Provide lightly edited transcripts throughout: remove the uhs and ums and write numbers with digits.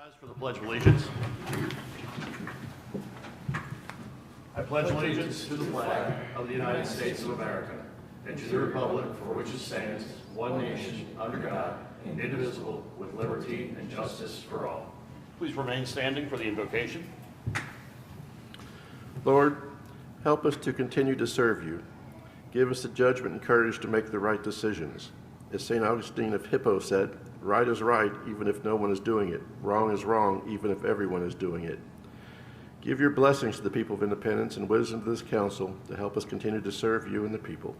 rise for the Pledge of Allegiance. I pledge allegiance to the flag of the United States of America and to the republic for which it stands, one nation, under God, indivisible, with liberty and justice for all. Please remain standing for the invocation. Lord, help us to continue to serve you. Give us the judgment and courage to make the right decisions. As St. Augustine of Hippo said, right is right even if no one is doing it. Wrong is wrong even if everyone is doing it. Give your blessings to the people of Independence and wisdom to this council to help us continue to serve you and the people.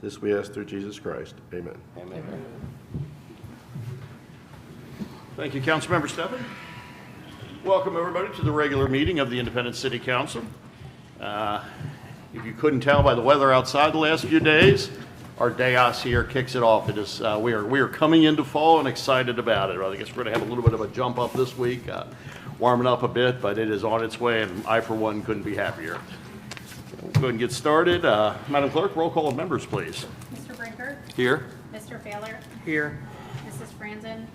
This we ask through Jesus Christ. Amen. Amen. Thank you, Councilmember Steffen. Welcome, everybody, to the regular meeting of the Independence City Council. If you couldn't tell by the weather outside the last few days, our dais here kicks it off. It is we are coming into fall and excited about it. I guess we're going to have a little bit of a jump up this week, warming up a bit, but it is on its way, and I, for one, couldn't be happier. We'll go ahead and get started. Madam Clerk, roll call of members, please. Mr. Brinker? Here. Mr. Failer? Here. Mrs. Franzen?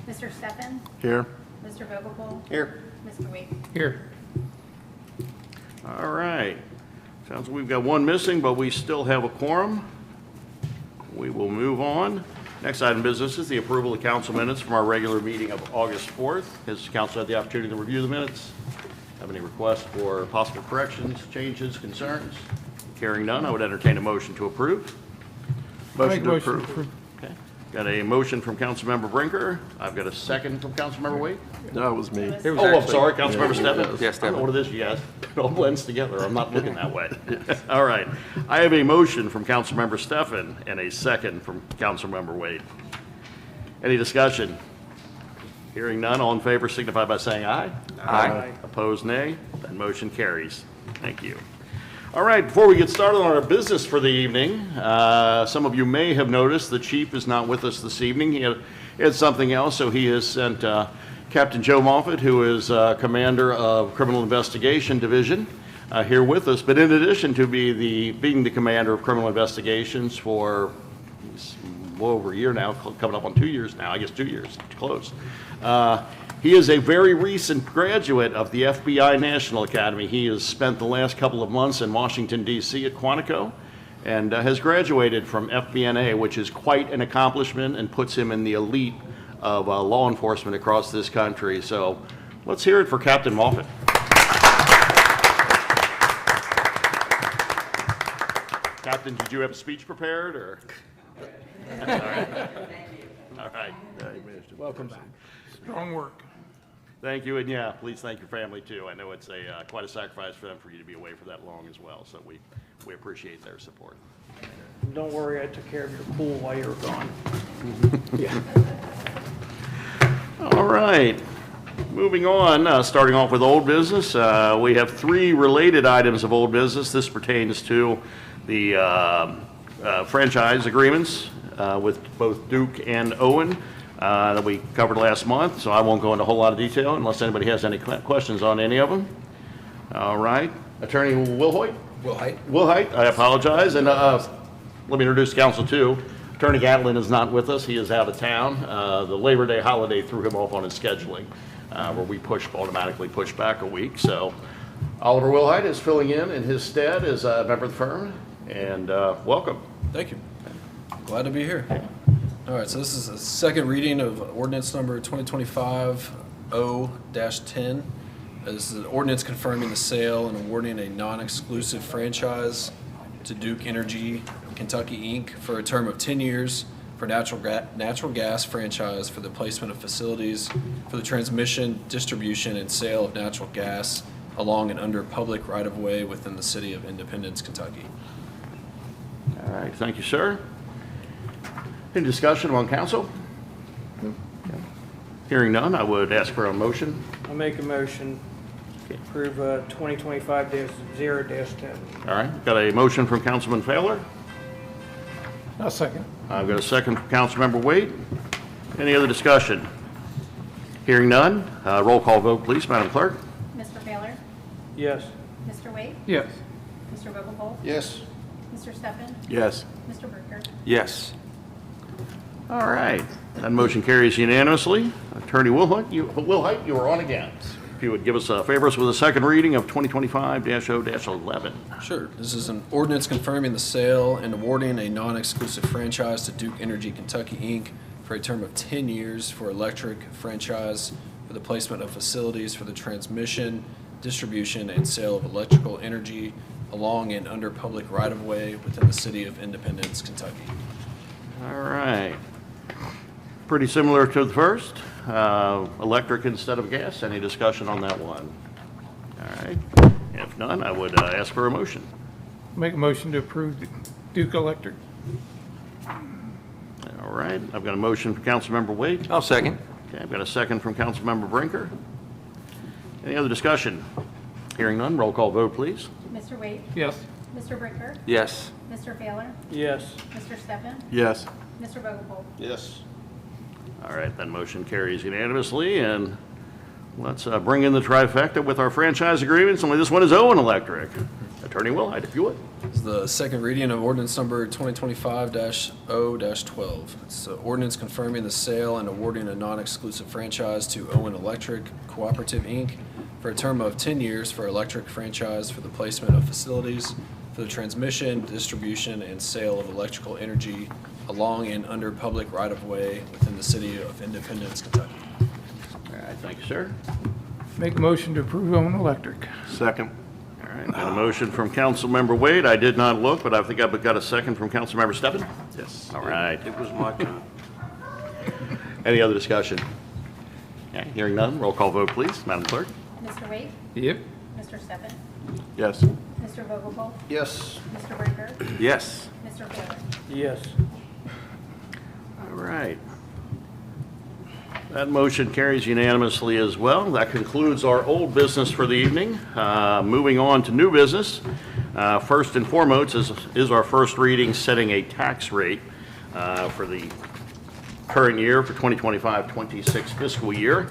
Mr. Steffen? Here. Mr. Vogelpohl? Here. Mr. Wade? Here. All right. Sounds like we've got one missing, but we still have a quorum. We will move on. Next item of business is the approval of council minutes from our regular meeting of August 4th. Has council had the opportunity to review the minutes? Have any requests for possible corrections, changes, concerns? Hearing none, I would entertain a motion to approve. Motion to approve. Okay. Got a motion from Councilmember Brinker. I've got a second from Councilmember Wade. No, it was me. It was Oh, I'm actually- sorry, Councilmember Steffen. Yes, I don't know Steffen. what it is, you guys. It all blends together. I'm not looking that way. All right. I have a motion from Councilmember Steffen and a second from Councilmember Wade. Any discussion? Hearing none, all in favor signify by saying aye. Aye. Opposed, nay. That motion carries. Thank you. All right, before we get started on our business for the evening, some of you may have noticed the chief is not with us this evening. He had something else, so he has sent Captain Joe Moffett, who is commander of Criminal Investigation Division, here with us. But in addition to being the commander of Criminal Investigations for well over a year now, coming up on 2 years now, I guess 2 years, close. He is a very recent graduate of the FBI National Academy. He has spent the last couple of months in Washington, D.C. at Quantico and has graduated from FBNA, which is quite an accomplishment and puts him in the elite of law enforcement across this country. So let's hear it for Captain Moffett. Captain, did you have a speech prepared, or? All right. All right. Welcome back. Strong work. Thank you, and yeah, please thank your family too. I know it's quite a sacrifice for them for you to be away for that long as well, so we appreciate their support. Don't worry, I took care of your pool while you were gone. All right, moving on, starting off with old business. We have three related items of old business. This pertains to the franchise agreements with both Duke and Owen that we covered last month, so I won't go into a whole lot of detail unless anybody has any questions on any of them. All right, Attorney Will Hoyt? Will Hoyt, I apologize, and let me introduce counsel too. Attorney Gatlin is not with us, he is out of town. The Labor Day holiday threw him off on his scheduling, where we automatically push back a week, so Oliver Wilhite is filling in his stead as a member of the firm, and welcome. Thank you. Glad to be here. All right, so this is a second reading of ordinance number 2025-0-10. This is an ordinance confirming the sale and awarding a non-exclusive franchise to Duke Energy Kentucky Inc. for a term of 10 years for natural gas franchise for the placement of facilities for the transmission, distribution, and sale of natural gas along and under public right-of-way within the city of Independence, Kentucky. All right, thank you, sir. Any discussion among council? Hearing none, I would ask for a motion. I'll make a motion to approve 2025-0-10. All right, got a motion from Councilman Failer. I'll second. I've got a second from Councilmember Wade. Any other discussion? Hearing none, roll call vote, please, Madam Clerk. Mr. Failer? Yes. Mr. Wade? Yes. Mr. Vogelpohl? Yes. Mr. Steffen? Yes. Mr. Brinker? Yes. All right, That motion carries unanimously. Attorney Wilhite, you are on again. If you would give us a favor with a second reading of 2025-0-11. Sure. This is an ordinance confirming the sale and awarding a non-exclusive franchise to Duke Energy Kentucky, Inc. for a term of 10 years for electric franchise for the placement of facilities for the transmission, distribution, and sale of electrical energy along and under public right-of-way within the city of Independence, Kentucky. All right. Pretty similar to the first. Electric instead of gas. Any discussion on that one? All right. If none, I would ask for a motion. Make a motion to approve Duke Electric. All right. I've got a motion from Councilmember Wade. I'll second. Okay, I've got a second from Councilmember Brinker. Any other discussion? Hearing none, roll call vote, please. Mr. Wade? Yes. Mr. Brinker? Yes. Mr. Baylor? Yes. Mr. Steffen? Yes. Mr. Vogel? Yes. All right, that motion carries unanimously, and let's bring in the trifecta with our franchise agreements. Only this one is Owen Electric. Attorney Wilhite, if you would. This is the second reading of ordinance number 2025-0-12. It's an ordinance confirming the sale and awarding a non-exclusive franchise to Owen Electric Cooperative, Inc. for a term of 10 years for electric franchise for the placement of facilities for the transmission, distribution, and sale of electrical energy along and under public right-of-way within the city of Independence, Kentucky. All right, thank you, sir. Make a motion to approve Owen Electric. Second. All right, got a motion from Councilmember Wade. I did not look, but I think I've got a second from Councilmember Steffen. Yes. All right. It was my turn. Any other discussion? Okay, hearing none, roll call vote, please. Madam Clerk? Mr. Wade? Yep. Mr. Steffen? Yes. Mr. Vogel? Yes. Mr. Brinker? Yes. Mr. Baylor? Yes. All right. That motion carries unanimously as well. That concludes our old business for the evening. Moving on to new business. First and foremost is our first reading setting a tax rate for the current year for 2025-26 fiscal year.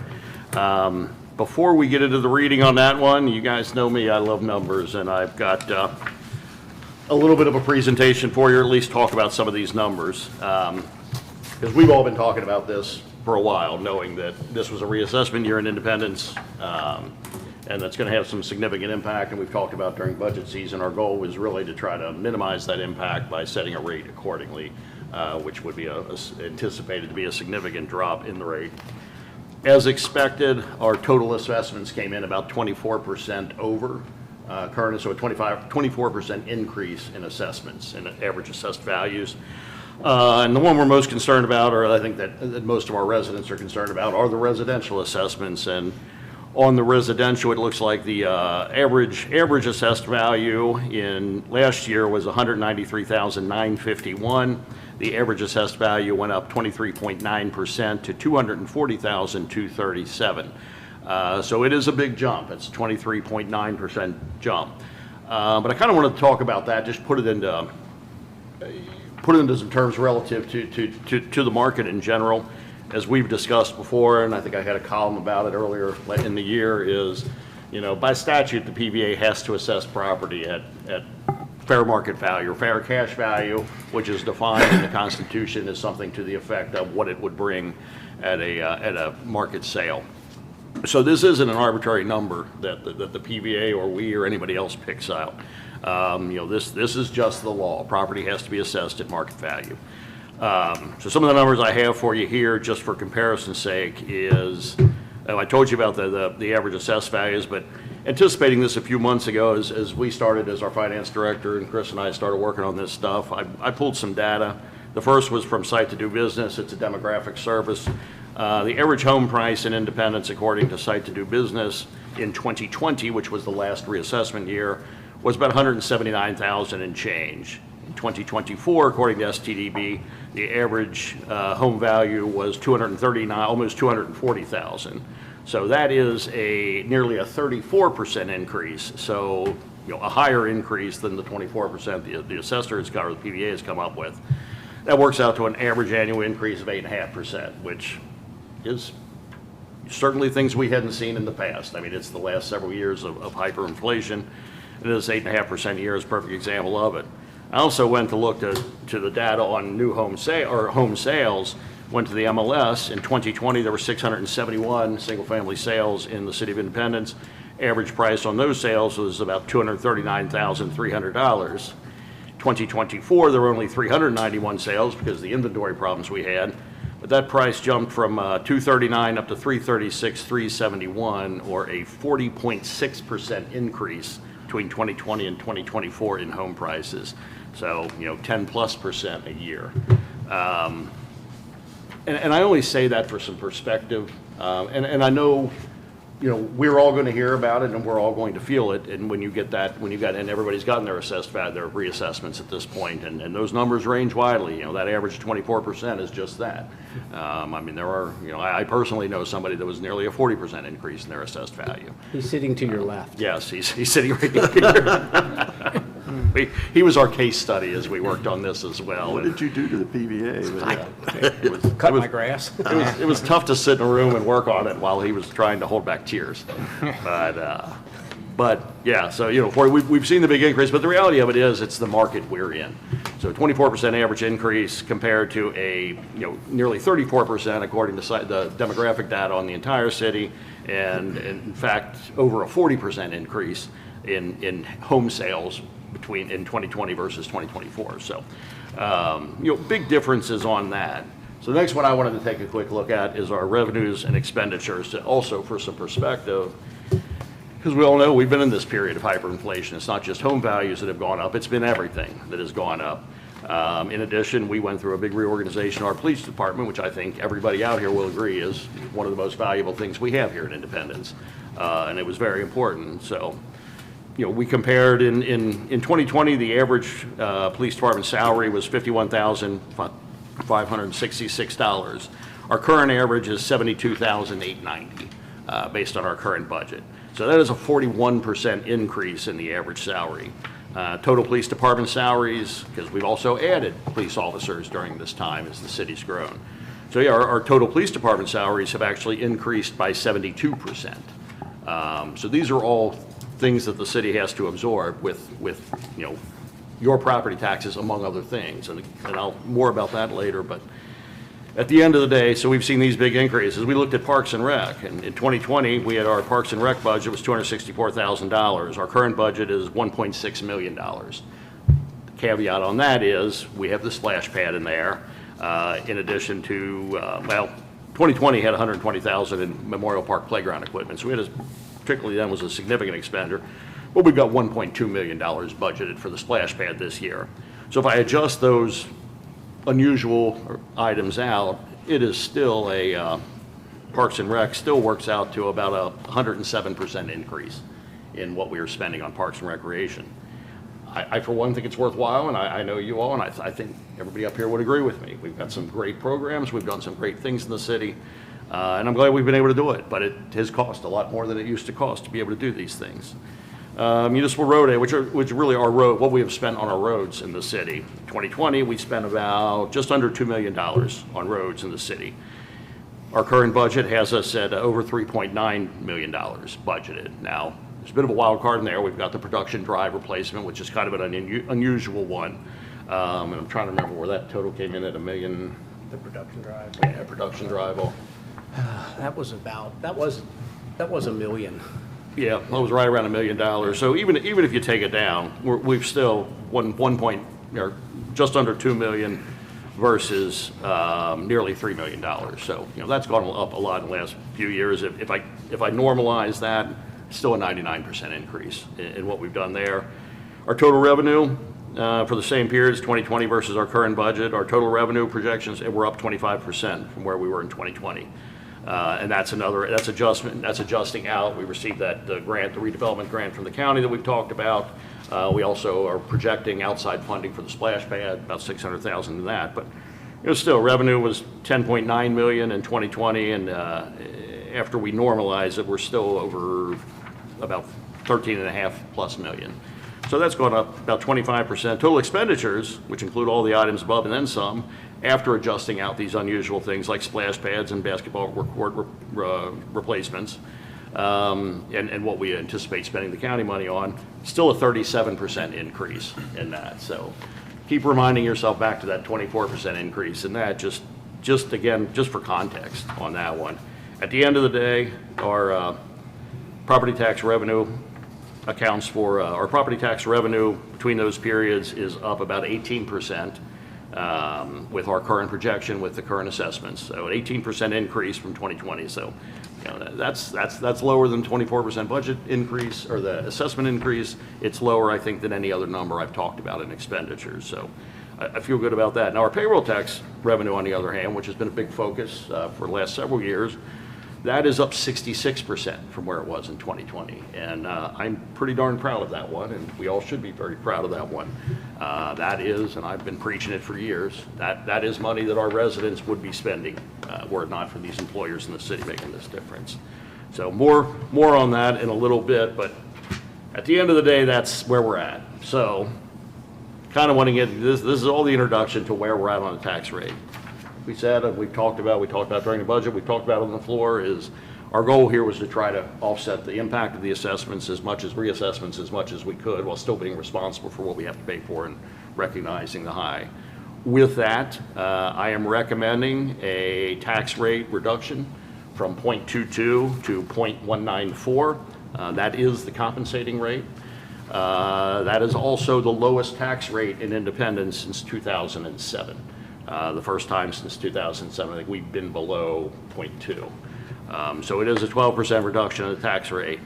Before we get into the reading on that one, you guys know me, I love numbers, and I've got a little bit of a presentation for you, or at least talk about some of these numbers. Because we've all been talking about this for a while, knowing that this was a reassessment year in Independence, and that's going to have some significant impact, and we've talked about during budget season, our goal was really to try to minimize that impact by setting a rate accordingly, which would be anticipated to be a significant drop in the rate. As expected, our total assessments came in about 24% over current, so a 24% increase in assessments and average assessed values. And the one we're most concerned about, or I think that most of our residents are concerned about, are the residential assessments. And on the residential, it looks like the average assessed value in last year was $193,951. The average assessed value went up 23.9% to $240,237. So it is a big jump. It's a 23.9% jump. But I kind of want to talk about that, just put it into some terms relative to the market in general. As we've discussed before, and I think I had a column about it earlier in the year, is, by statute, the PVA has to assess property at fair market value, or fair cash value, which is defined in the Constitution as something to the effect of what it would bring at a market sale. So this isn't an arbitrary number that the PVA or we or anybody else picks out. This is just the law. Property has to be assessed at market value. So some of the numbers I have for you here, just for comparison's sake, is I told you about the average assessed values, but anticipating this a few months ago, as we started, as our finance director and Chris and I started working on this stuff, I pulled some data. The first was from Site to Do Business. It's a demographic service. The average home price in Independence, according to Site to Do Business, in 2020, which was the last reassessment year, was about $179,000 and change. In 2024, according to STDB, the average home value was almost $240,000. So that is nearly a 34% increase. So, a higher increase than the 24% the assessor has got, or the PVA has come up with. That works out to an average annual increase of 8.5%, which is certainly things we hadn't seen in the past. I mean, it's the last several years of hyperinflation. And this 8.5% year is a perfect example of it. I also went to look to the data on new home sales. went to the MLS. In 2020, there were 671 single-family sales in the city of Independence. Average price on those sales was about $239,300. 2024, there were only 391 sales because of the inventory problems we had. But that price jumped from $239 up to $336, $371, or a 40.6% increase between 2020 and 2024 in home prices. So, 10+% a year. And I only say that for some perspective. And I know, we're all going to hear about it and we're all going to feel it. And when you get that, and everybody's gotten their assessed value, their reassessments at this point, and those numbers range widely. That average 24% is just that. There are, I personally know somebody that was nearly a 40% increase in their assessed value. He's sitting to your left. Yes, he's sitting right here. He was our case study as we worked on this as well. What did you do to the PVA? Cut my grass. It was tough to sit in a room and work on it while he was trying to hold back tears. But yeah, so, we've seen the big increase, but the reality of it is it's the market we're in. So 24% average increase compared to a, nearly 34% according to the demographic data on the entire city, and in fact, over a 40% increase in home sales in 2020 versus 2024. So, big differences on that. So the next one I wanted to take a quick look at is our revenues and expenditures, also for some perspective. Because we all know we've been in this period of hyperinflation. It's not just home values that have gone up, it's been everything that has gone up. In addition, we went through a big reorganization of our police department, which I think everybody out here will agree is one of the most valuable things we have here in Independence. And it was very important. So, we compared in 2020, the average police department salary was $51,566. Our current average is $72,890 based on our current budget. So that is a 41% increase in the average salary. Total police department salaries, because we've also added police officers during this time as the city's grown. So yeah, our total police department salaries have actually increased by 72%. So these are all things that the city has to absorb with your property taxes, among other things. And I'll more about that later, but at the end of the day, so we've seen these big increases. We looked at Parks and Rec, and in 2020, we had our Parks and Rec budget was $264,000. Our current budget is $1.6 million. The caveat on that is we have the splash pad in there, in addition to, 2020 had $120,000 in Memorial Park playground equipment, so we had particularly then was a significant expenditure, but we've got $1.2 million budgeted for the splash pad this year. So if I adjust those unusual items out, it is still Parks and Rec still works out to about a 107% increase in what we are spending on Parks and Recreation. I for one, think it's worthwhile, and I know you all, and I think everybody up here would agree with me. We've got some great programs, we've done some great things in the city, and I'm glad we've been able to do it, but it has cost a lot more than it used to cost to be able to do these things. Municipal road aid, which really are what we have spent on our roads in the city. 2020, we spent about just under $2 million on roads in the city. Our current budget has us at over $3.9 million budgeted. Now, there's a bit of a wild card in there. We've got the production drive replacement, which is kind of an unusual one. And I'm trying to remember where that total came in at $1 million. The production drive. Yeah, production drive. That was $1 million. Yeah, that was right around $1 million. So even if you take it down, we've still just under $2 million versus nearly $3 million. So that's gone up a lot in the last few years. If I normalize that, still a 99% increase in what we've done there. Our total revenue for the same periods, 2020 versus our current budget, our total revenue projections, we're up 25% from where we were in 2020. And that's adjusting out. We received that grant, the redevelopment grant from the county that we've talked about. We also are projecting outside funding for the splash pad, about $600,000 in that. But still, revenue was $10.9 million in 2020, and after we normalize it, we're still over about $13.5+ million. So that's gone up about 25%. Total expenditures, which include all the items above and then some, after adjusting out these unusual things like splash pads and basketball court replacements, and what we anticipate spending the county money on, still a 37% increase in that. So keep reminding yourself back to that 24% increase, and that just just again, just for context on that one, at the end of the day, our property tax revenue accounts for, our property tax revenue between those periods is up about 18%, with our current projection with the current assessments. So an 18% increase from 2020. So, you know, that's lower than 24% budget increase or the assessment increase. It's lower, I think, than any other number I've talked about in expenditures. So I feel good about that. Now, our payroll tax revenue, on the other hand, which has been a big focus for the last several years, that is up 66% from where it was in 2020. And I'm pretty darn proud of that one, and we all should be very proud of that one. That is, and I've been preaching it for years, that is money that our residents would be spending were it not for these employers in the city making this difference. So more on that in a little bit, but at the end of the day, that's where we're at. So kind of want to get, this is all the introduction to where we're at on the tax rate. We said, and we talked about during the budget, we talked about on the floor, is our goal here was to try to offset the impact of the assessments as much as reassessments as much as we could while still being responsible for what we have to pay for and recognizing the high. With that, I am recommending a tax rate reduction from 0.22 to 0.194. That is the compensating rate. That is also the lowest tax rate in Independence since 2007. The first time since 2007, I think we've been below 0.2. So it is a 12% reduction in the tax rate.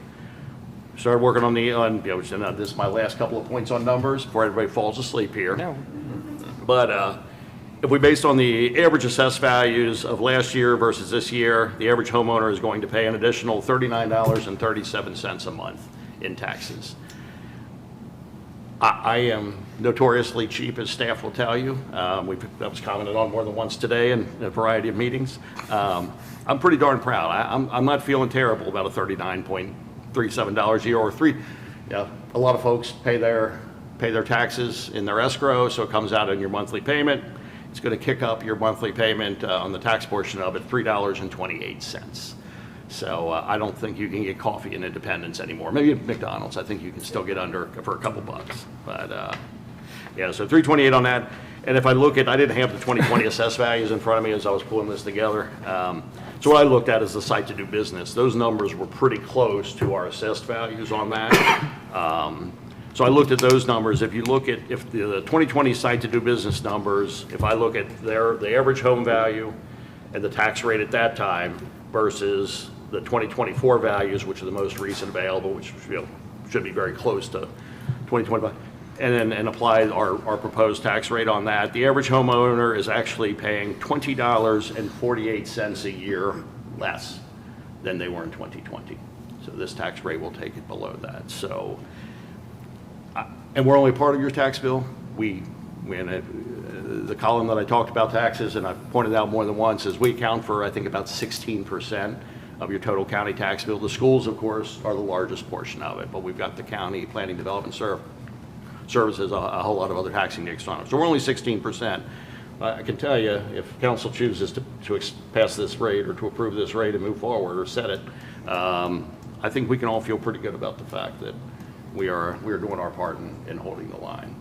Started working on this is my last couple of points on numbers before everybody falls asleep here. No. But if we based on the average assessed values of last year versus this year, the average homeowner is going to pay an additional $39.37 a month in taxes. I am notoriously cheap, as staff will tell you. That was commented on more than once today in a variety of meetings. I'm pretty darn proud. I'm not feeling terrible about a $39.37 a year or three. Yeah, a lot of folks pay their taxes in their escrow, so it comes out in your monthly payment. It's going to kick up your monthly payment on the tax portion of it $3.28. So I don't think you can get coffee in Independence anymore. Maybe at McDonald's, I think you can still get under for a couple bucks. But yeah, so $3.28 on that. And if I look at, I didn't have the 2020 assessed values in front of me as I was pulling this together. So what I looked at is the site to do business. Those numbers were pretty close to our assessed values on that. So I looked at those numbers. If you look at, if the 2020 site to do business numbers, if I look at the average home value and the tax rate at that time versus the 2024 values, which are the most recent available, which should be very close to 2025, and apply our proposed tax rate on that, the average homeowner is actually paying $20.48 a year less than they were in 2020. So this tax rate will take it below that. So, and we're only part of your tax bill. The column that I talked about taxes, and I've pointed out more than once, is we account for, I think, about 16% of your total county tax bill. The schools, of course, are the largest portion of it, but we've got the county planning development services, a whole lot of other taxing mixed on it. So we're only 16%. I can tell you, if council chooses to pass this rate or to approve this rate and move forward or set it, I think we can all feel pretty good about the fact that we are doing our part in holding the line.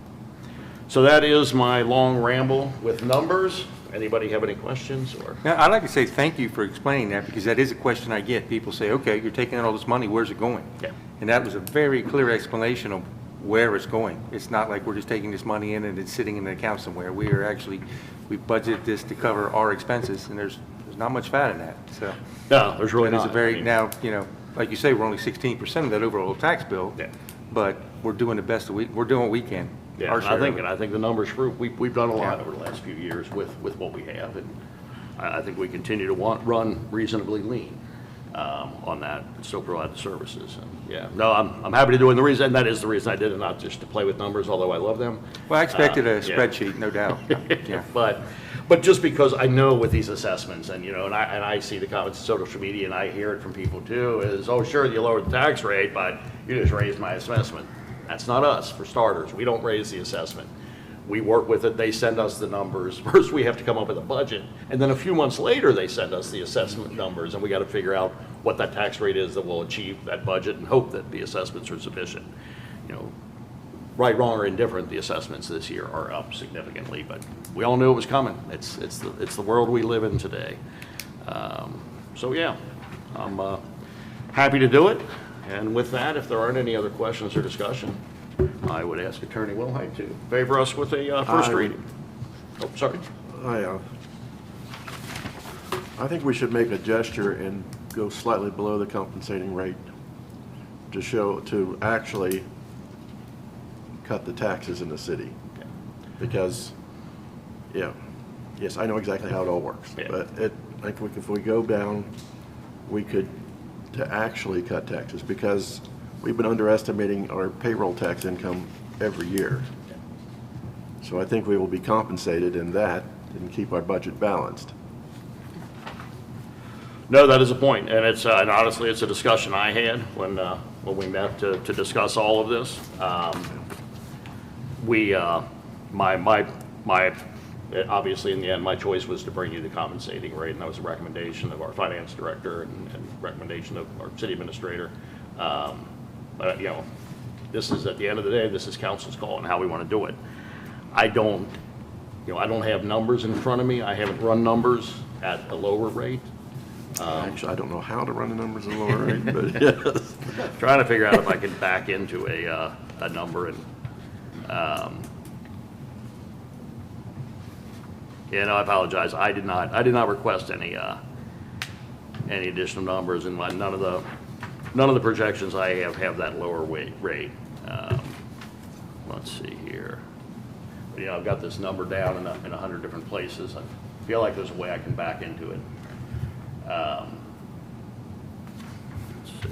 So that is my long ramble with numbers. Anybody have any questions? Or Now, I'd like to say thank you for explaining that, because that is a question I get. People say, okay, you're taking in all this money, where's it going? Yeah. And that was a very clear explanation of where it's going. It's not like we're just taking this money in and it's sitting in an account somewhere. We budget this to cover our expenses, and there's not much fat in that. So no, there's really it is not. a very, I mean, now, like you say, we're only 16% of that overall tax bill. Yeah. But we're doing the best we're doing what we can. Yeah, Our and share of it. I think the numbers prove we've done a lot Yeah. over the last few years with what we have, and I think we continue to run reasonably lean on that and still provide the services. And yeah, no, I'm happy to do it. And the reason, and that is the reason I did it, not just to play with numbers, although I love them. Well, I expected a Yeah. spreadsheet, no doubt. Yeah. But just because I know with these assessments, and and I see the comments on social media, and I hear it from people too, is, oh, sure, you lowered the tax rate, but you just raised my assessment. That's not us, for starters. We don't raise the assessment. We work with it, they send us the numbers. First, we have to come up with a budget, and then a few months later, they send us the assessment numbers, and we got to figure out what that tax rate is that will achieve that budget and hope that the assessments are sufficient. right, wrong, or indifferent, the assessments this year are up significantly, but we all knew it was coming. It's the world we live in today. So yeah, I'm happy to do it. And with that, if there aren't any other questions or discussion, I would ask Attorney Wilhite to favor us with a first Aye. reading. Oh, sorry. I think we should make a gesture and go slightly below the compensating rate to actually cut the taxes in the city. Because, yeah, yes, I know exactly how it all works. Yeah. But I think if we go down, we could to actually cut taxes, because we've been underestimating our payroll tax income every year. So I think we will be compensated in that and keep our budget balanced. No, that is a point, and it's, and honestly, it's a discussion I had when we met to discuss all of this. Obviously, in the end, my choice was to bring you the compensating rate, and that was a recommendation of our finance director and recommendation of our city administrator. But, you know, this is, at the end of the day, this is council's call on how we want to do it. I don't have numbers in front of me. I haven't run numbers at a lower rate. Actually, I don't know how to run the numbers at a lower rate, but yes. Trying to figure out if I can back into a number, and yeah, no, I apologize. I did not request any additional numbers, and none of the projections I have that lower rate. Let's see here. But, you know, I've got this number down in 100 different places. I feel like there's a way I can back into it. Let's see.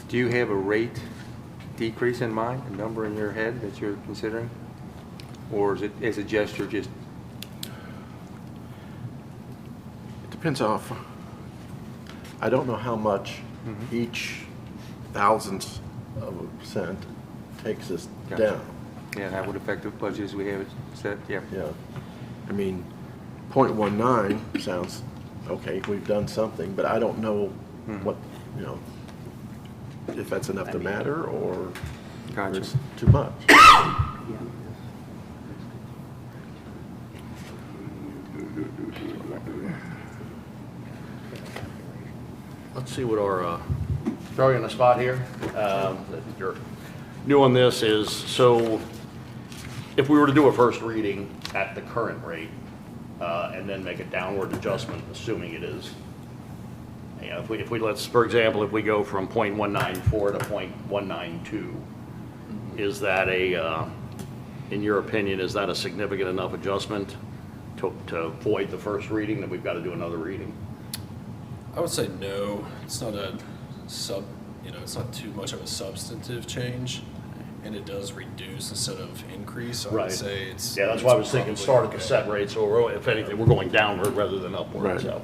Do you have a rate decrease in mind, a number in your head that you're considering? Or is it, as a gesture, just, It depends off, I don't know how much each thousandth of a cent takes us Gotcha. down. yeah, that would affect the budget as we have it set, yeah. Yeah. I mean, 0.19 sounds, okay, we've done something, but I don't know what, you know, if that's enough to matter or Gotcha. it's too much. Let's see what our, throw you on the spot here. You're new on this is, so if we were to do a first reading at the current rate, and then make a downward adjustment, assuming it is, you know, if we let's, for example, if we go from 0.194 to 0.192, is that in your opinion, is that a significant enough adjustment to void the first reading that we've got to do another reading? I would say no. It's not it's not too much of a substantive change, and it does reduce instead of increase. So I Right. would say it's. Yeah, that's why I was it's thinking probably start at the okay. set rate, so we're, if anything, we're going downward rather than upward, Right. so.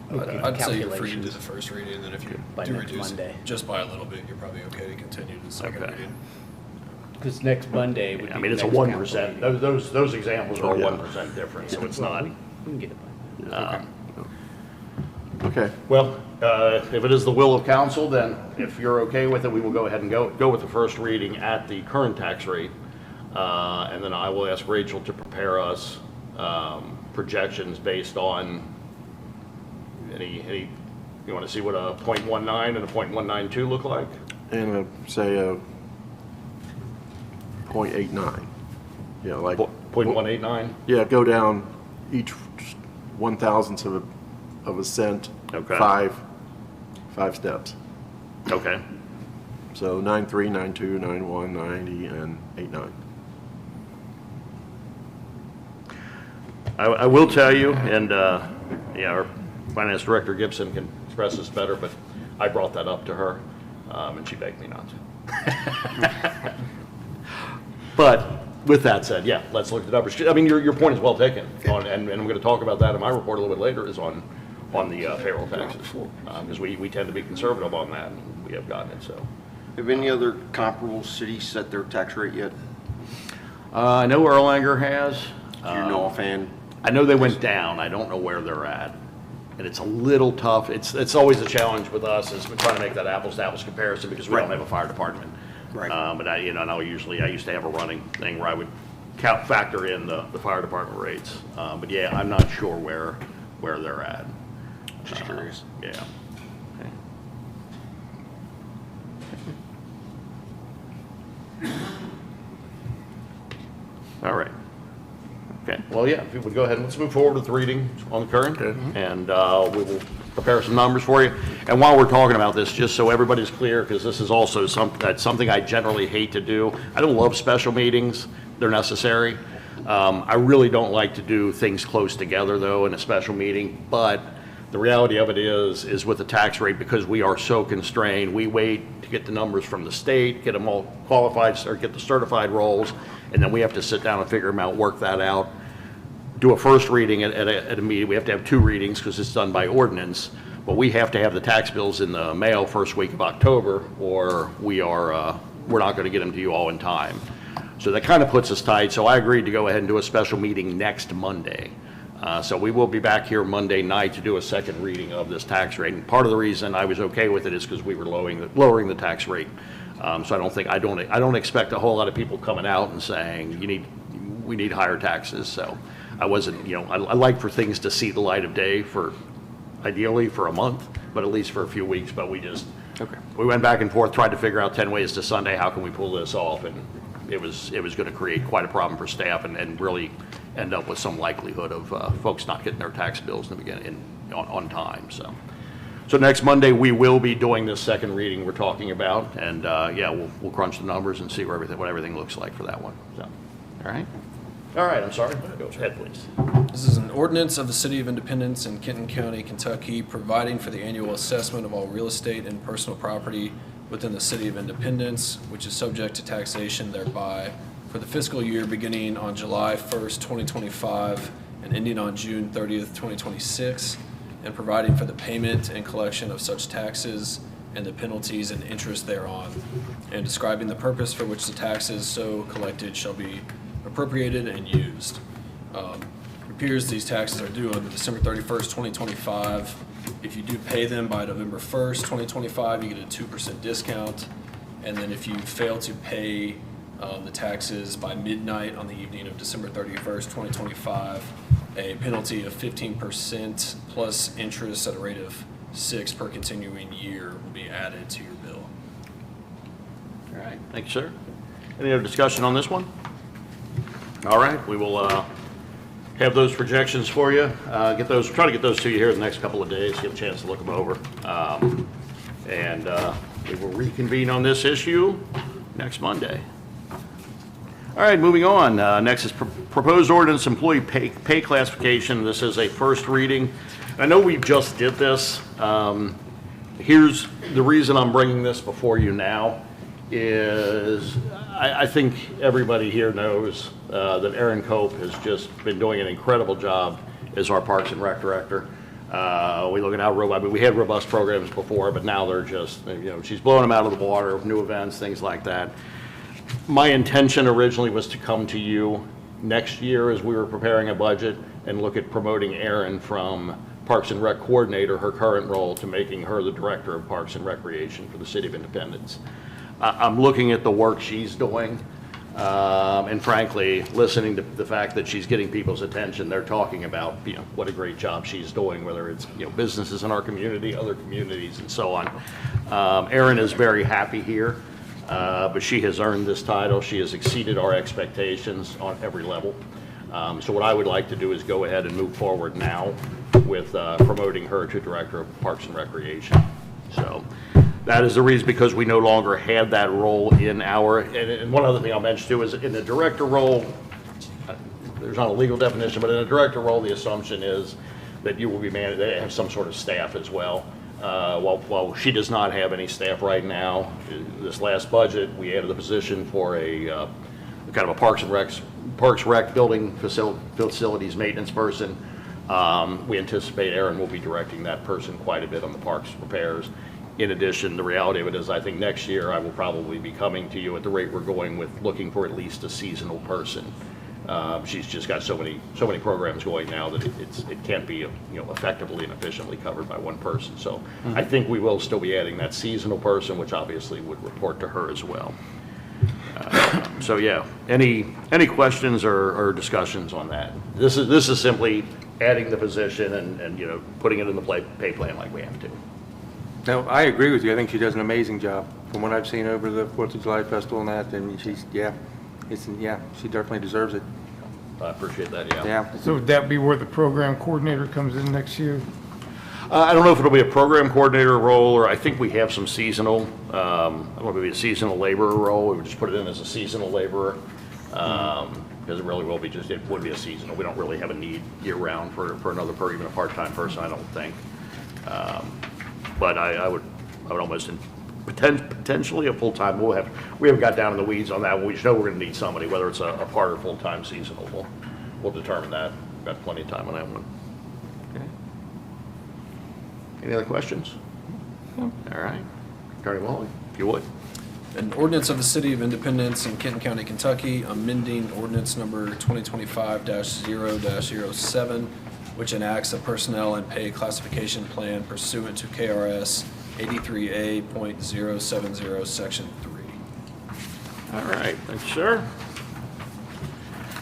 I'd say you're free to do Calculations. the first reading, and then if you By do next reduce Monday. it just by a little bit, you're probably okay to continue to the second Okay. reading. Because next Monday would be I mean, it's the a next 1%, council those examples are a Yeah. 1% difference, so it's not. meeting. We can get it by. Okay. Well, if it is the will of council, then if you're okay with it, we will go ahead and go with the first reading at the current tax rate. And then I will ask Rachel to prepare us projections based on any, you want to see what a 0.19 and a 0.192 look like? And say 0.89. You know, like. 0.189? Yeah, go down each 1,000th of a cent, Okay. five steps. Okay. So 93, 92, 91, 90, and 89. I will tell you, and yeah, our finance director Gibson can express this better, but I brought that up to her, and she begged me not to. But with that said, yeah, let's look at the numbers. I mean, your point is well taken, and I'm going to talk about that in my report a little bit later, is on the payroll taxes, because we tend to be conservative on that, and we have gotten it, so. Have any other comparable cities set their tax rate yet? I know Erlanger has. Do you know offhand? I know they went down. I don't know where they're at. And it's a little tough. It's always a challenge with us is we're trying to make that apples to apples comparison because we don't have a fire department. Right. But I used to have a running thing where I would factor in the fire department rates. But yeah, I'm not sure where they're at. Just curious. Yeah. Okay. All right. Okay, well, yeah, if you would go ahead and let's move forward with the reading on the current. And we will prepare some numbers for you. And while we're talking about this, just so everybody's clear, because this is also something I generally hate to do. I don't love special meetings. They're necessary. I really don't like to do things close together, though, in a special meeting. But the reality of it is with the tax rate, because we are so constrained, we wait to get the numbers from the state, get them all qualified, or get the certified rolls, and then we have to sit down and figure them out, work that out, do a first reading at a meeting. We have to have 2 readings because it's done by ordinance, but we have to have the tax bills in the mail first week of October, or we're not going to get them to you all in time. So that kind of puts us tight. So I agreed to go ahead and do a special meeting next Monday. So we will be back here Monday night to do a second reading of this tax rate. And part of the reason I was okay with it is because we were lowering the tax rate. So I don't expect a whole lot of people coming out and saying we need higher taxes. So I wasn't, I like for things to see the light of day ideally for a month, but at least for a few weeks. But we went back and forth, tried to figure out 10 ways to Sunday, how can we pull this off? And it was going to create quite a problem for staff and really end up with some likelihood of folks not getting their tax bills in the beginning on time. So next Monday, we will be doing this second reading we're talking about, and we'll crunch the numbers and see what everything looks like for that one. So, all right, I'm sorry. Go ahead, please. This is an ordinance of the City of Independence in Kenton County, Kentucky, providing for the annual assessment of all real estate and personal property within the City of Independence, which is subject to taxation thereby, for the fiscal year beginning on July 1st, 2025, and ending on June 30th, 2026, and providing for the payment and collection of such taxes and the penalties and interest thereon, and describing the purpose for which the taxes so collected shall be appropriated and used. It appears these taxes are due on December 31st, 2025. If you do pay them by November 1st, 2025, you get a 2% discount. And then if you fail to pay the taxes by midnight on the evening of December 31st, 2025, a penalty of 15% plus interest at a rate of 6% per continuing year will be added to your bill. All right, thank you, sir. Any other discussion on this one? All right, we will have those projections for you. Try to get those to you here in the next couple of days, get a chance to look them over. And we will reconvene on this issue next Monday. All right, moving on. Next is proposed ordinance employee pay classification. This is a first reading. I know we just did this. Here's the reason I'm bringing this before you now is I think everybody here knows that Aaron Cope has just been doing an incredible job as our Parks and Rec director. We look at how robust, we had robust programs before, but now they're just, she's blowing them out of the water, new events, things like that. My intention originally was to come to you next year as we were preparing a budget and look at promoting Erin from Parks and Rec coordinator, her current role, to making her the director of Parks and Recreation for the City of Independence. I'm looking at the work she's doing, and frankly, listening to the fact that she's getting people's attention. They're talking about, what a great job she's doing, whether it's, businesses in our community, other communities, and so on. Erin is very happy here. But she has earned this title. She has exceeded our expectations on every level. So what I would like to do is go ahead and move forward now with promoting her to Director of Parks and Recreation. So that is the reason, because we no longer had that role in our, and one other thing I'll mention too is in the director role, there's not a legal definition, but in a director role, the assumption is that you will be managed, they have some sort of staff as well. While she does not have any staff right now, this last budget, we added the position for a kind of a Parks Rec building facilities maintenance person. We anticipate Erin will be directing that person quite a bit on the parks repairs. In addition, the reality of it is I think next year I will probably be coming to you at the rate we're going with looking for at least a seasonal person She's just got so many programs going now that it can't be, effectively and efficiently covered by one person. So I think we will still be adding that seasonal person, which obviously would report to her as well. So yeah, any questions or discussions on that? This is simply adding the position and putting it in the pay plan like we have to. No, I agree with you. I think she does an amazing job. From what I've seen over the 4th of July festival and that, and she definitely deserves it. I appreciate that, Yeah. So would that be where the program coordinator comes in next year? I don't know if it'll be a program coordinator role, or I think we have some seasonal, I don't know if it'll be a seasonal laborer role. We would just put it in as a seasonal laborer, because it really will be it would be a seasonal. We don't really have a need year-round for another, even a part-time person, I don't think. But I would almost, potentially a full-time, we haven't got down in the weeds on that. We just know we're going to need somebody, whether it's a part or full-time seasonal. We'll determine that. Got plenty of time on that one. Okay. Any other questions? All right. Attorney Wally, if you would. An ordinance of the City of Independence in Kenton County, Kentucky, amending ordinance number 2025-0-07, which enacts a personnel and pay classification plan pursuant to KRS 83A.070, Section 3. All right, thanks, sir.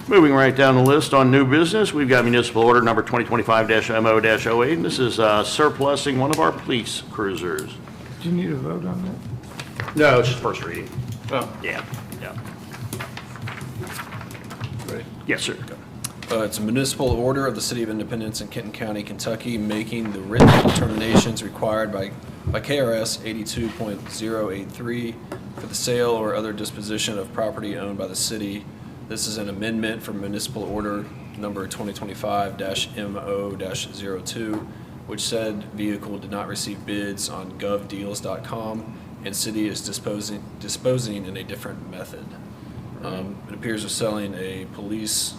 Moving right down the list on new business, we've got municipal order number 2025-MO-08, and this is surplusing one of our police cruisers. Do you need a vote on that? No, it's just first reading. Oh. Yeah. Ready? Yes, sir. It's a municipal order of the City of Independence in Kenton County, Kentucky, making the written determinations required by KRS 82.083 for the sale or other disposition of property owned by the city. This is an amendment from municipal order number 2025-MO-02, which said vehicle did not receive bids on govdeals.com, and city is disposing in a different method. It appears they're selling a police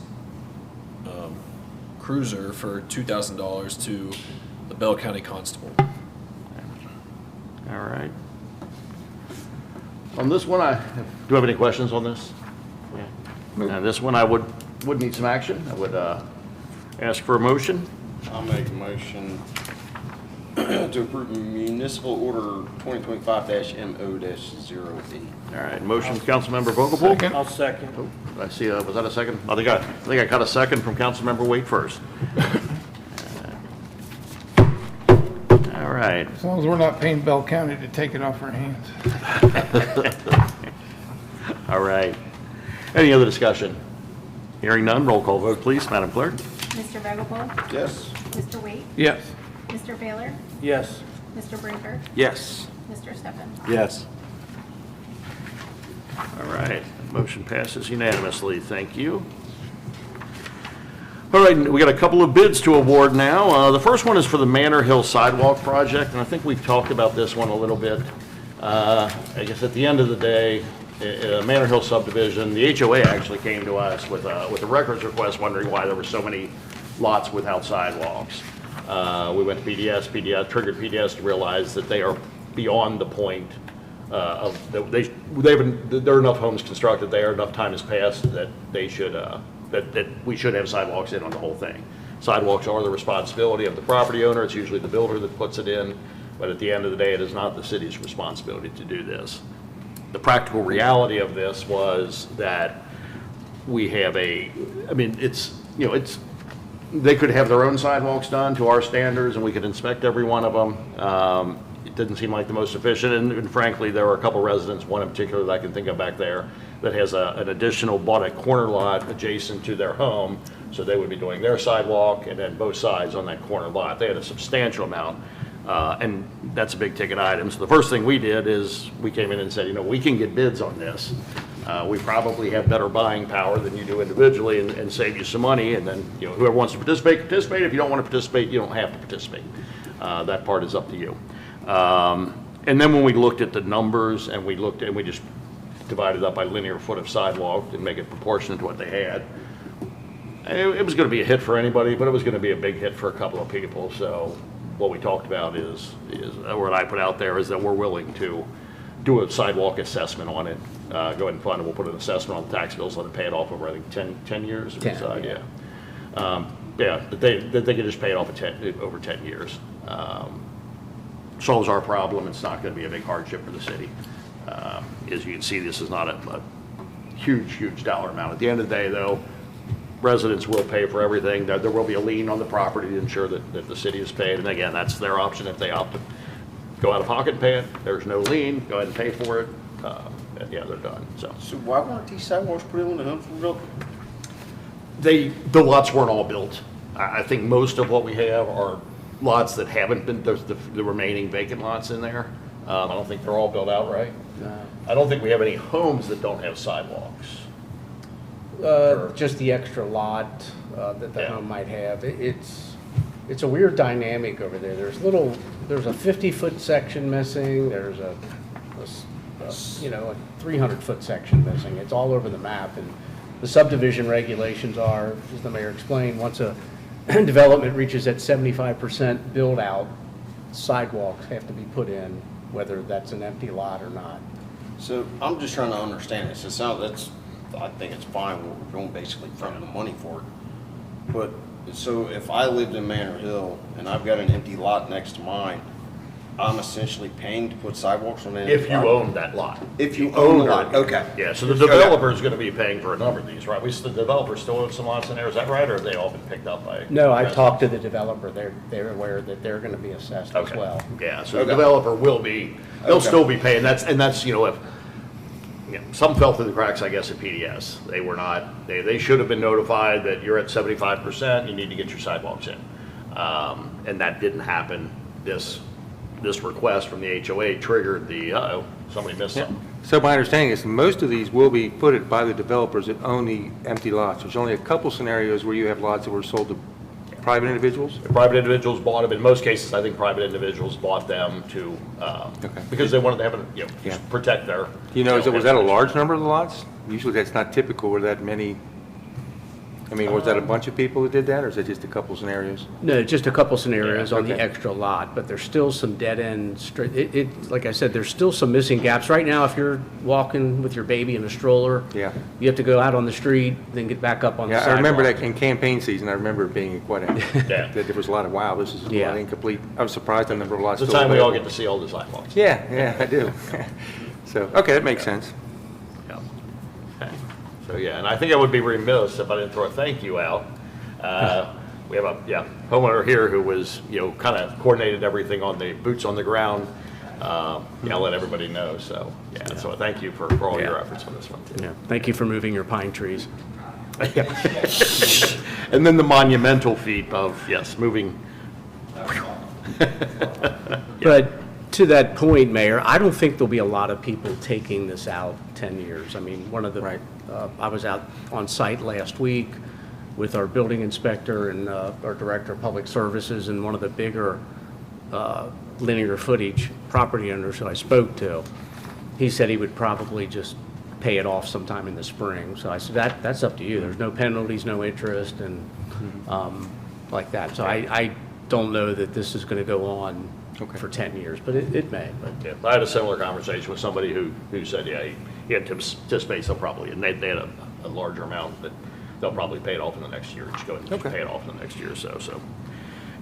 cruiser for $2,000 to the Bell County Constable. All right. On this one, do you have any questions on this? Yeah. This one, I would need some action. I would ask for a motion. I'll make a motion to approve municipal order 2025-MO-08. All right, motion from Councilmember Vogelpohl. Second. I'll second. I see, was that a second? I think I got a second from Councilmember Wade first. All right. As long as we're not paying Bell County to take it off our hands. All right. Any other discussion? Hearing none, roll call vote, please, Madam Clerk. Mr. Vogelpohl? Yes. Mr. Wade? Yes. Mr. Baylor? Yes. Mr. Brinker? Yes. Mr. Steffen? Yes. All right, motion passes unanimously. Thank you. All right, we got a couple of bids to award now. The first one is for the Manor Hill Sidewalk Project, and I think we've talked about this one a little bit. I guess at the end of the day, Manor Hill subdivision, the HOA actually came to us with a records request wondering why there were so many lots without sidewalks. We went to PDS, triggered PDS to realize that they are beyond the point there are enough homes constructed there, enough time has passed that they should, that we should have sidewalks in on the whole thing. Sidewalks are the responsibility of the property owner. It's usually the builder that puts it in, but at the end of the day, it is not the city's responsibility to do this. The practical reality of this was that we have they could have their own sidewalks done to our standards and we could inspect every one of them. It didn't seem like the most efficient, and frankly, there were a couple residents, one in particular that I can think of back there, that has an additional bought a corner lot adjacent to their home, so they would be doing their sidewalk and then both sides on that corner lot. They had a substantial amount, and that's a big ticket item. So the first thing we did is we came in and said, we can get bids on this. We probably have better buying power than you do individually and save you some money, and then whoever wants to participate. If you don't want to participate, you don't have to participate. That part is up to you. And then when we looked at the numbers and we just divided up by linear foot of sidewalk and make it proportionate to what they had, it was going to be a hit for anybody, but it was going to be a big hit for a couple of people. So what we talked about is what I put out there is that we're willing to do a sidewalk assessment on it. Go ahead and fund it, we'll put an assessment on the tax bills, let it pay it off over, I think, 10 years? 10, Yeah. Yeah, that they could just pay it off over 10 years. Solves our problem, it's not gonna be a big hardship for the city. As you can see, this is not a huge dollar amount. At the end of the day, though, residents will pay for everything. There will be a lien on the property to ensure that the city is paid. And again, that's their option. If they opt to go out of pocket and pay it, there's no lien, go ahead and pay for it. And yeah, they're done, so. So why weren't these sidewalks put in when the homes were built? The lots weren't all built. I think most of what we have are lots that haven't been, there's the remaining vacant lots in there. I don't think they're all built out, right? I don't think we have any homes that don't have sidewalks. Just the extra lot that the Yeah. home might have. It's a weird dynamic over there. There's a 50-foot section missing, there's a 300-foot section missing. It's all over the map, and the subdivision regulations are, as the mayor explained, once a development reaches that 75% build-out, sidewalks have to be put in, whether that's an empty lot or not. So I'm just trying to understand this. I think it's fine, we're going basically from the money for it. But, so if I lived in Manor Hill and I've got an empty lot next to mine, I'm essentially paying to put sidewalks on that? If you own that lot. If you own the lot, okay. Yeah, so the developer is gonna be paying for a number of these, right? The developer still owns some lots in there, is that right, or have they all been picked up by? No, I residents? talked to the developer. They're aware that they're going to be assessed as Okay. well. Yeah, so the Okay. developer will be, they'll Okay. still be paying, that's, if, some fell through the cracks, I guess, at PDS. They were not, they should have been notified that you're at 75%, you need to get your sidewalks in. And that didn't happen. This request from the HOA triggered the, somebody missed something. So my understanding is most of these will be footed by the developers that own the empty lots. There's only a couple scenarios where you have lots that were sold to private individuals. Private individuals bought them. In most cases, I think private individuals bought them to, Okay. because they wanted to have, Yeah. protect their. Was that a large number of lots? Usually that's not typical where that many, was that a bunch of people that did that, or is it just a couple scenarios? No, just a couple scenarios Yeah, on the okay. extra lot, but there's still some dead end straight. Like I said, there's still some missing gaps. Right now, if you're walking with your baby in a stroller, Yeah. you have to go out on the street, then get back up on the Yeah, sidewalk. I remember that in campaign season, I remember it being quite Yeah. that there was a lot of, wow, this is a Yeah. lot incomplete. I was surprised the number of lots It's still the time we all available. get to see all the sidewalks. Yeah, I do. So, okay, that makes sense. Yeah. Okay. So, yeah, and I think I would be remiss if I didn't throw a thank you out. We have a, homeowner here who was, kind of coordinated everything on the boots on the ground. I'll let everybody know, so, so thank you for all your Yeah. efforts on this one, too. Yeah, thank you for moving your pine trees. And then the monumental feat of, moving. But to that point, Mayor, I don't think there'll be a lot of people taking this out 10 years. I mean, Right. I was out on site last week with our building inspector and our director of public services, and one of the bigger linear footage property owners who I spoke to. He said he would probably just pay it off sometime in the spring. So I said, that's up to you. There's no penalties, no interest, and like that. So I don't know that this is going to go on Okay. for 10 years, but it may. But Yeah, I had a similar conversation with somebody who said, he anticipates they'll probably, and they had a larger amount, but they'll probably pay it off in the next year, just go ahead and just Okay. pay it off in the next year or so, so.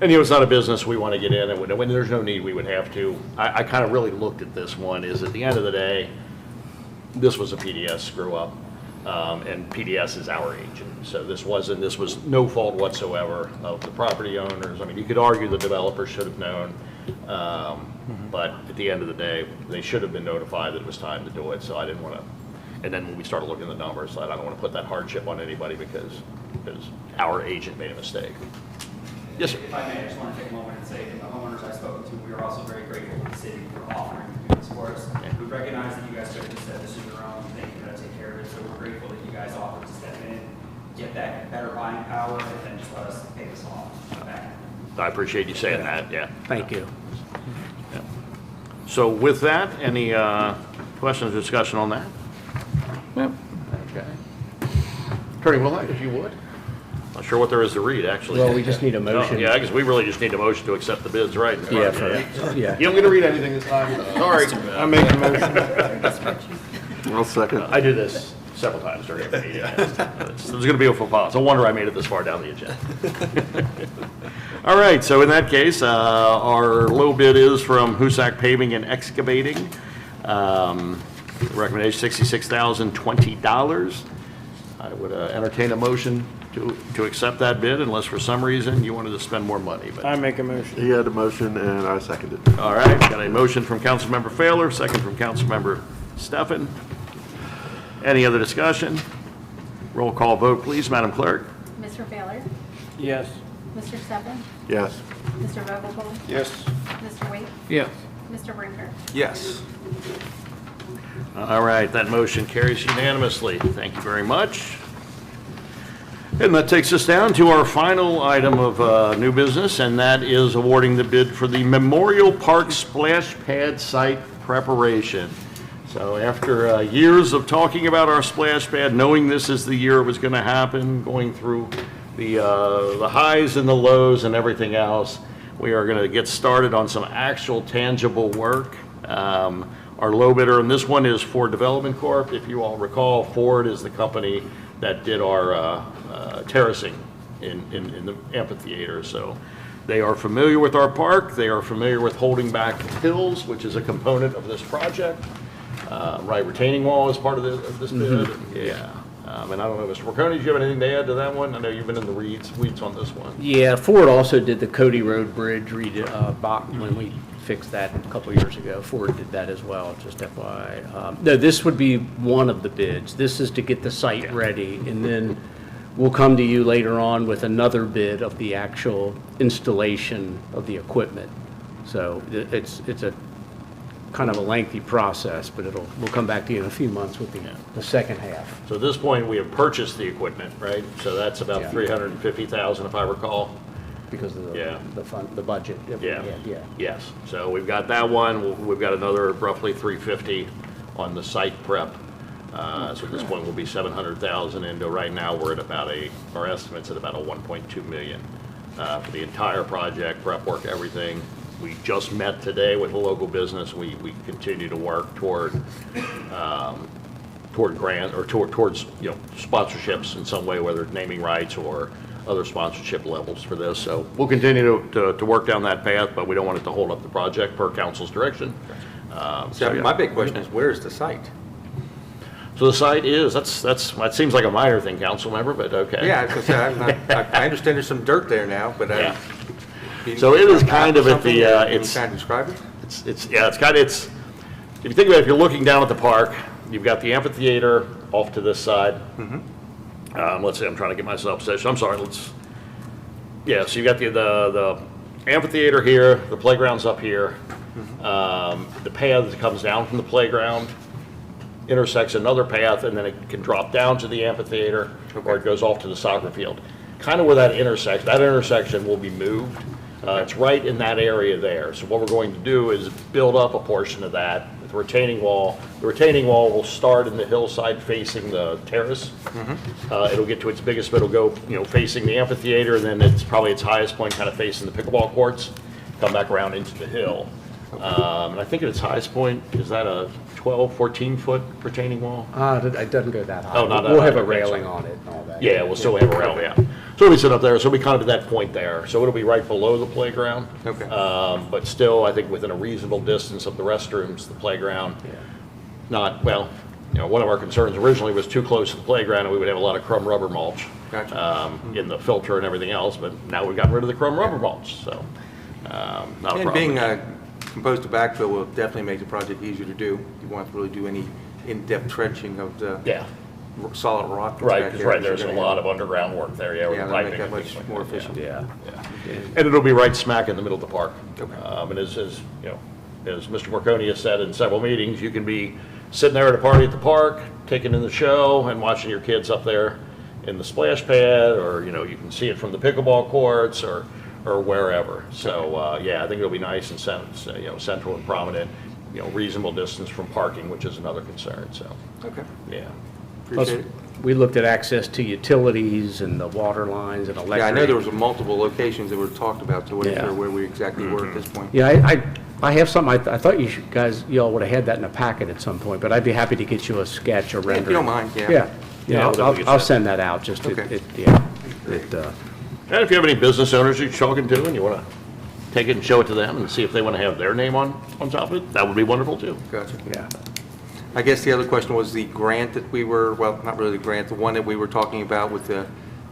And, it's not a business we want to get in, and when there's no need, we would have to. I kind of really looked at this one, is at the end of the day, this was a PDS screw-up, and PDS is our agent. So this was no fault whatsoever of the property owners. I mean, you could argue the developer should have known, but at the end of the day, they should have been notified that it was time to do it, so I didn't want to. And then when we started looking at the numbers, I don't want to put that hardship on anybody because our agent made a mistake. Yes, sir. If I may, I just want to take a moment and say that the homeowners I spoke to, we are also very grateful to the city for offering to do this for us. We recognize that you guys could have just said this is your own, you think you're going to take care of it, so we're grateful that you guys offered to step in, get that better buying power, and then just let us pay this off back. I appreciate you saying that, thank you. So with that, any questions or discussion on that? Yep. Okay. Attorney Willett, if you would. Not sure what there is to read, actually. Well, we just need a Oh, motion. yeah, I guess we really just need a motion to accept the bids, right? Yeah, yeah. You don't get to read anything this time? Sorry. I make a motion. I'll second. I do this several times during every meeting. There's going to be a faux pas. It's a wonder I made it this far down the agenda. All right, so in that case, our low bid is from Husak Paving and Excavating. Recommendation $66,020. I would entertain a motion to accept that bid unless for some reason you wanted to spend more money. But I make a motion. He had a motion and I seconded. all right, got a motion from Councilmember Failer, second from Councilmember Steffen. Any other discussion? Roll call vote, please, Madam Clerk. Mr. Baylor? Yes. Mr. Steffen? Yes. Mr. Vogelpohl? Yes. Mr. Waite? Yes. Mr. Brinker? Yes. All right, that motion carries unanimously. Thank you very much. And that takes us down to our final item of new business, and that is awarding the bid for the Memorial Park Splash Pad site preparation. So after years of talking about our splash pad, knowing this is the year it was going to happen, going through the highs and the lows and everything else, we are going to get started on some actual tangible work. Our low bidder on this one is Ford Development Corp. If you all recall, Ford is the company that did our terracing in the amphitheater. So they are familiar with our park. They are familiar with holding back hills, which is a component of this project. Right, retaining wall is part of this bid. Yeah. And I don't know, Mr. Marconi, do you have anything to add to that one? I know you've been in the weeds on this one. Yeah, Ford also did the Cody Road Bridge when we fixed that a couple years ago. Ford did that as well, just FYI. No, this would be one of the bids. This is to get the site ready, and then we'll come to you later on with another bid of the actual installation of the equipment. So it's a kind of a lengthy process, but we'll come back to you in a few months with the second half. So at this point, we have purchased the equipment, right? So that's about Yeah. $350,000 if I recall. Because of Yeah. the budget that we had, yeah. Yes, so we've got that one, we've got another roughly $350 on the site prep. So at this point, we'll be $700,000 into, right now, we're at about our estimate's at about a $1.2 million for the entire project, prep work, everything. We just met today with a local business. We continue to work toward grant or towards sponsorships in some way, whether it's naming rights or other sponsorship levels for this. So we'll continue to work down that path, but we don't want it to hold up the project per council's direction. So Yeah. my big question is, where is the site? So the site is, that seems like a minor thing, council member, but okay. Yeah, because I understand there's some dirt there now, but Yeah. So it is kind of at the, Can you it's, kind of describe it? it's if you think about it, if you're looking down at the park, you've got the amphitheater off to this side. Let's see, I'm trying to get myself positioned. I'm sorry, yeah, so you've got the amphitheater here, the playground's up here. The path that comes down from the playground intersects another path, and then it can drop down to the amphitheater, or it goes off to the soccer field. Kind of where that intersection will be moved. It's right in that area there. So what we're going to do is build up a portion of that with retaining wall. The retaining wall will start in the hillside facing the terrace. It'll get to its biggest, but it'll go, facing the amphitheater, and then it's probably its highest point kind of facing the pickleball courts, come back around into the hill. And I think at its highest point, is that a 12, 14-foot retaining wall? It doesn't go that high. Oh, not that We'll high, have a okay, railing so- on it and all that. Yeah, we'll still have a rail, yeah. So we sit up there, so we kind of at that point there. So it'll be right below the playground. Okay. But still, I think within a reasonable distance of the restrooms, the playground. Not, well, one of our concerns originally was too close to the playground and we would have a lot of crumb rubber mulch. Gotcha. In the filter and everything else, but now we've gotten rid of the crumb rubber mulch, so, not a problem. And being composed to backfill will definitely make the project easier to do. You won't have to really do any in-depth trenching of the Yeah, solid rock. that's right, back because there. there's a lot of underground work there, yeah, with Yeah, the that'll make piping that and things much like more that, efficient. Yeah. And it'll be right smack in the middle of the park. Okay. And as Mr. Marconi has said in several meetings, you can be sitting there at a party at the park, taking in the show and watching your kids up there in the splash pad, or, you can see it from the pickleball courts or wherever. So, yeah, I think it'll be nice and central and prominent, reasonable distance from parking, which is another concern, so, Okay, yeah. appreciate it. we looked at access to utilities and the water lines and electric. Yeah, I know there was multiple locations that were talked about, so I wasn't Yeah. sure where we exactly were at this point. Yeah, I have some, I thought y'all would have had that in a packet at some point, but I'd be happy to get you a sketch or If rendering. you don't mind, yeah. Yeah, Yeah, we'll definitely get I'll that. send that out, just, Okay. And if you have any business owners you're talking to and you want to take it and show it to them and see if they want to have their name on top of it, that would be wonderful too. Gotcha. yeah. I guess the other question was the grant that we were, well, not really the grant, the one that we were talking about with the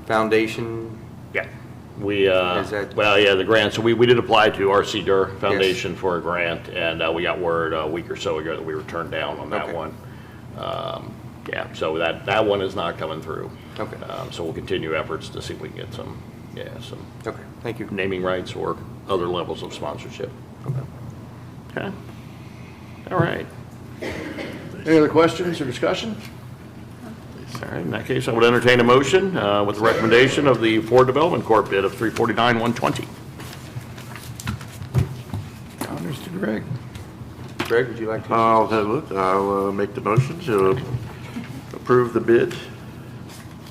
foundation. Yeah. We, Is that- well, yeah, the grant, so we did apply to R.C. Durr Foundation for a grant, and we got word a week or so ago that we were turned down on that Okay. one. Yeah, so that one is not coming through. Okay. So we'll continue efforts to see if we can get some Okay, thank you. naming rights or other levels of sponsorship. Okay. All right. Any other questions or discussion? All right, in that case, I would entertain a motion with the recommendation of the Ford Development Corp. bid of $349,120. Mr. Gregg. Greg, would you like to? I'll make the motion to approve the bid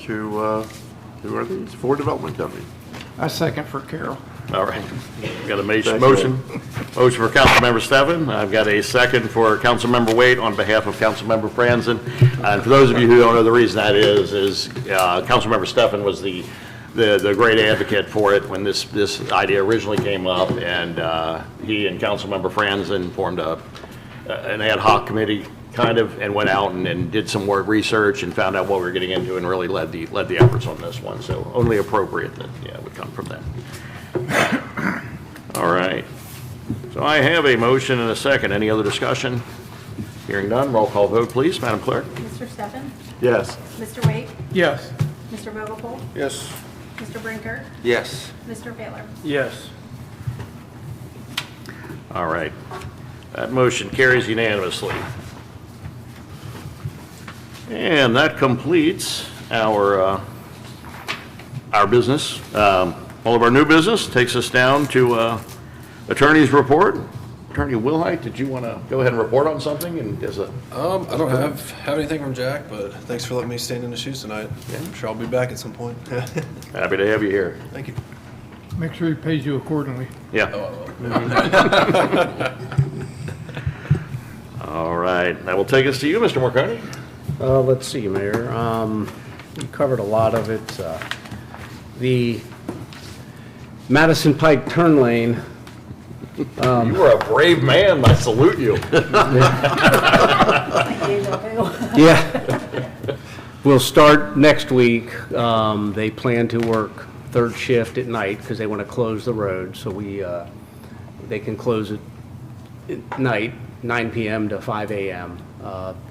to, who are these? Ford Development Company. I second for Carol. All right. Got a motion Second. for Councilmember Steffen. I've got a second for Councilmember Waite on behalf of Councilmember Franzen. And for those of you who don't know, the reason that is Councilmember Steffen was the great advocate for it when this idea originally came up, and he and Councilmember Franzen formed an ad hoc committee kind of, and went out and did some more research and found out what we were getting into and really led the efforts on this one. So only appropriate that, it would come from them. All right. So I have a motion and a second. Any other discussion? Hearing none, roll call vote, please. Madam Clerk? Mr. Steffen? Yes. Mr. Waite? Yes. Mr. Vogel? Yes. Mr. Brinker? Yes. Mr. Baylor? Yes. All right. That motion carries unanimously. And that completes our business. All of our new business takes us down to attorney's report. Attorney Wilhite, did you want to go ahead and report on something? And as a I don't have anything from Jack, but thanks for letting me stand in the shoes tonight. I'm sure I'll be back at some point. happy to have you here. Thank you. Make sure he pays you accordingly. Yeah. All right. That will take us to you, Mr. Marconi. Let's see, Mayor. You covered a lot of it. The Madison Pike turn lane, You are a brave man. I salute you. yeah, will start next week. They plan to work third shift at night because they want to close the road. So they can close it at night, 9 p.m. to 5 a.m.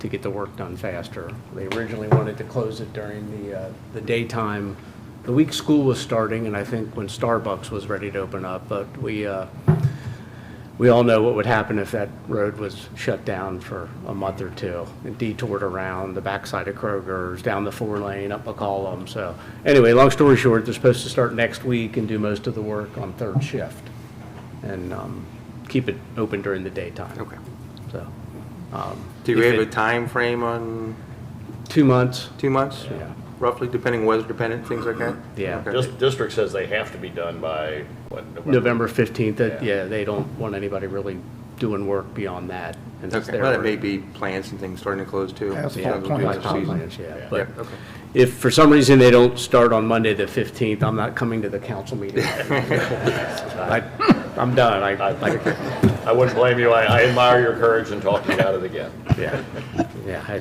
To get the work done faster. They originally wanted to close it during the daytime. The week school was starting, and I think when Starbucks was ready to open up, but we all know what would happen if that road was shut down for a month or two and detoured around the backside of Kroger's, down the 4-lane, up McCollum. So anyway, long story short, they're supposed to start next week and do most of the work on third shift and keep it open during the daytime. Okay. So. Do you if have a it- time frame on 2 months? 2 months? Yeah. Roughly, depending weather dependent, things like that? Yeah. Okay. District says they have to be done by, what, November 15th, Yeah. yeah, they don't want anybody really doing work beyond that. And it's Okay, their- well, that may be plants and things starting to close too. Asphalt Depends on the plants. season. Plants, yeah. Yeah, But okay. if for some reason they don't start on Monday the 15th, I'm not coming to the council meeting. I'm done. I wouldn't blame you. I admire your courage in talking about it again. Yeah,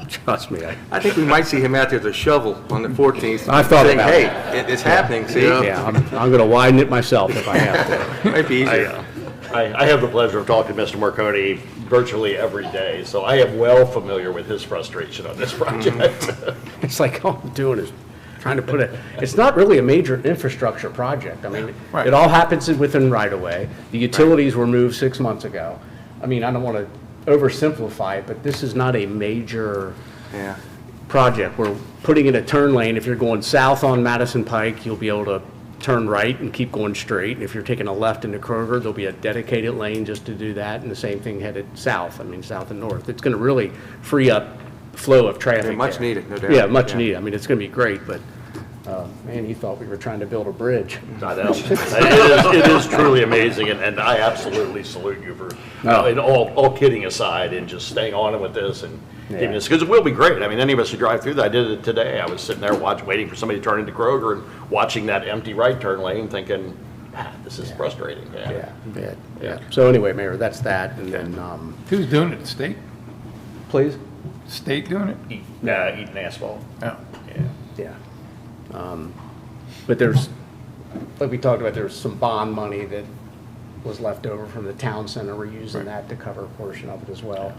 trust me. I think we might see him out there with a shovel on the 14th. I thought saying, about hey, it. it's happening, see? Yeah, I'm going to widen it myself if I have to. Might be easier. I have the pleasure of talking to Mr. Marconi virtually every day, so I am well familiar with his frustration on this project. It's like all I'm doing is trying to put it's not really a major infrastructure project. I mean, Right. it all happens within right-of-way. The utilities were moved 6 months ago. I mean, I don't want to oversimplify it, but this is not a major Yeah. project. We're putting in a turn lane. If you're going south on Madison Pike, you'll be able to turn right and keep going straight. If you're taking a left into Kroger, there'll be a dedicated lane just to do that, and the same thing headed south, I mean, south and north. It's going to really free up flow of traffic. Yeah, much there. needed, no doubt. Yeah, much Yeah. needed. I mean, it's going to be great, but, man, he thought we were trying to build a bridge. I know. It is truly amazing, and I absolutely salute you for, and all kidding aside, and just staying on it with this and keeping this, because it will be great. I mean, any of us who drive through that, I did it today. I was sitting there waiting for somebody to turn into Kroger and watching that empty right turn lane thinking, this is frustrating. Yeah. So anyway, Mayor, that's that, and then, Who's doing it? The state? please? State doing it? Eating asphalt. Oh. Yeah. But there's, like we talked about, there's some bond money that was left over from the town center. We're using that to cover a portion of it as well.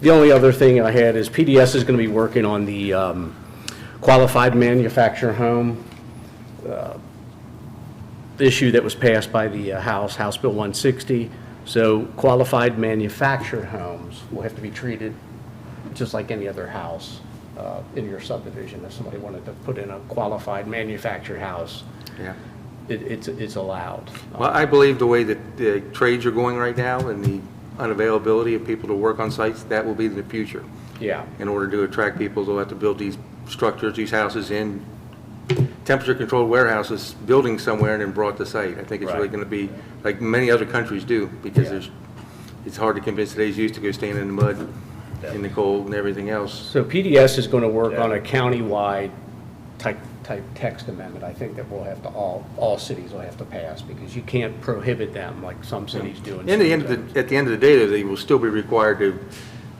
The only other thing I had is PDS is going to be working on the qualified manufacturer home issue that was passed by the House Bill 160. So qualified manufactured homes will have to be treated just like any other house in your subdivision. If somebody wanted to put in a qualified manufactured house, Yeah. it's allowed. Well, I believe the way that the trades are going right now and the unavailability of people to work on sites, that will be the future. Yeah. In order to attract people, they'll have to build these structures, these houses in temperature-controlled warehouses, building somewhere and then brought to site. I think it's really going to be like many other countries do, because it's hard to convince today's youth to go stand in the mud, in the cold and everything else. So PDS is going to work on a countywide type text amendment. I think that we'll have to, all cities will have to pass, because you can't prohibit them like some cities do. At the end of the day, though, they will still be required to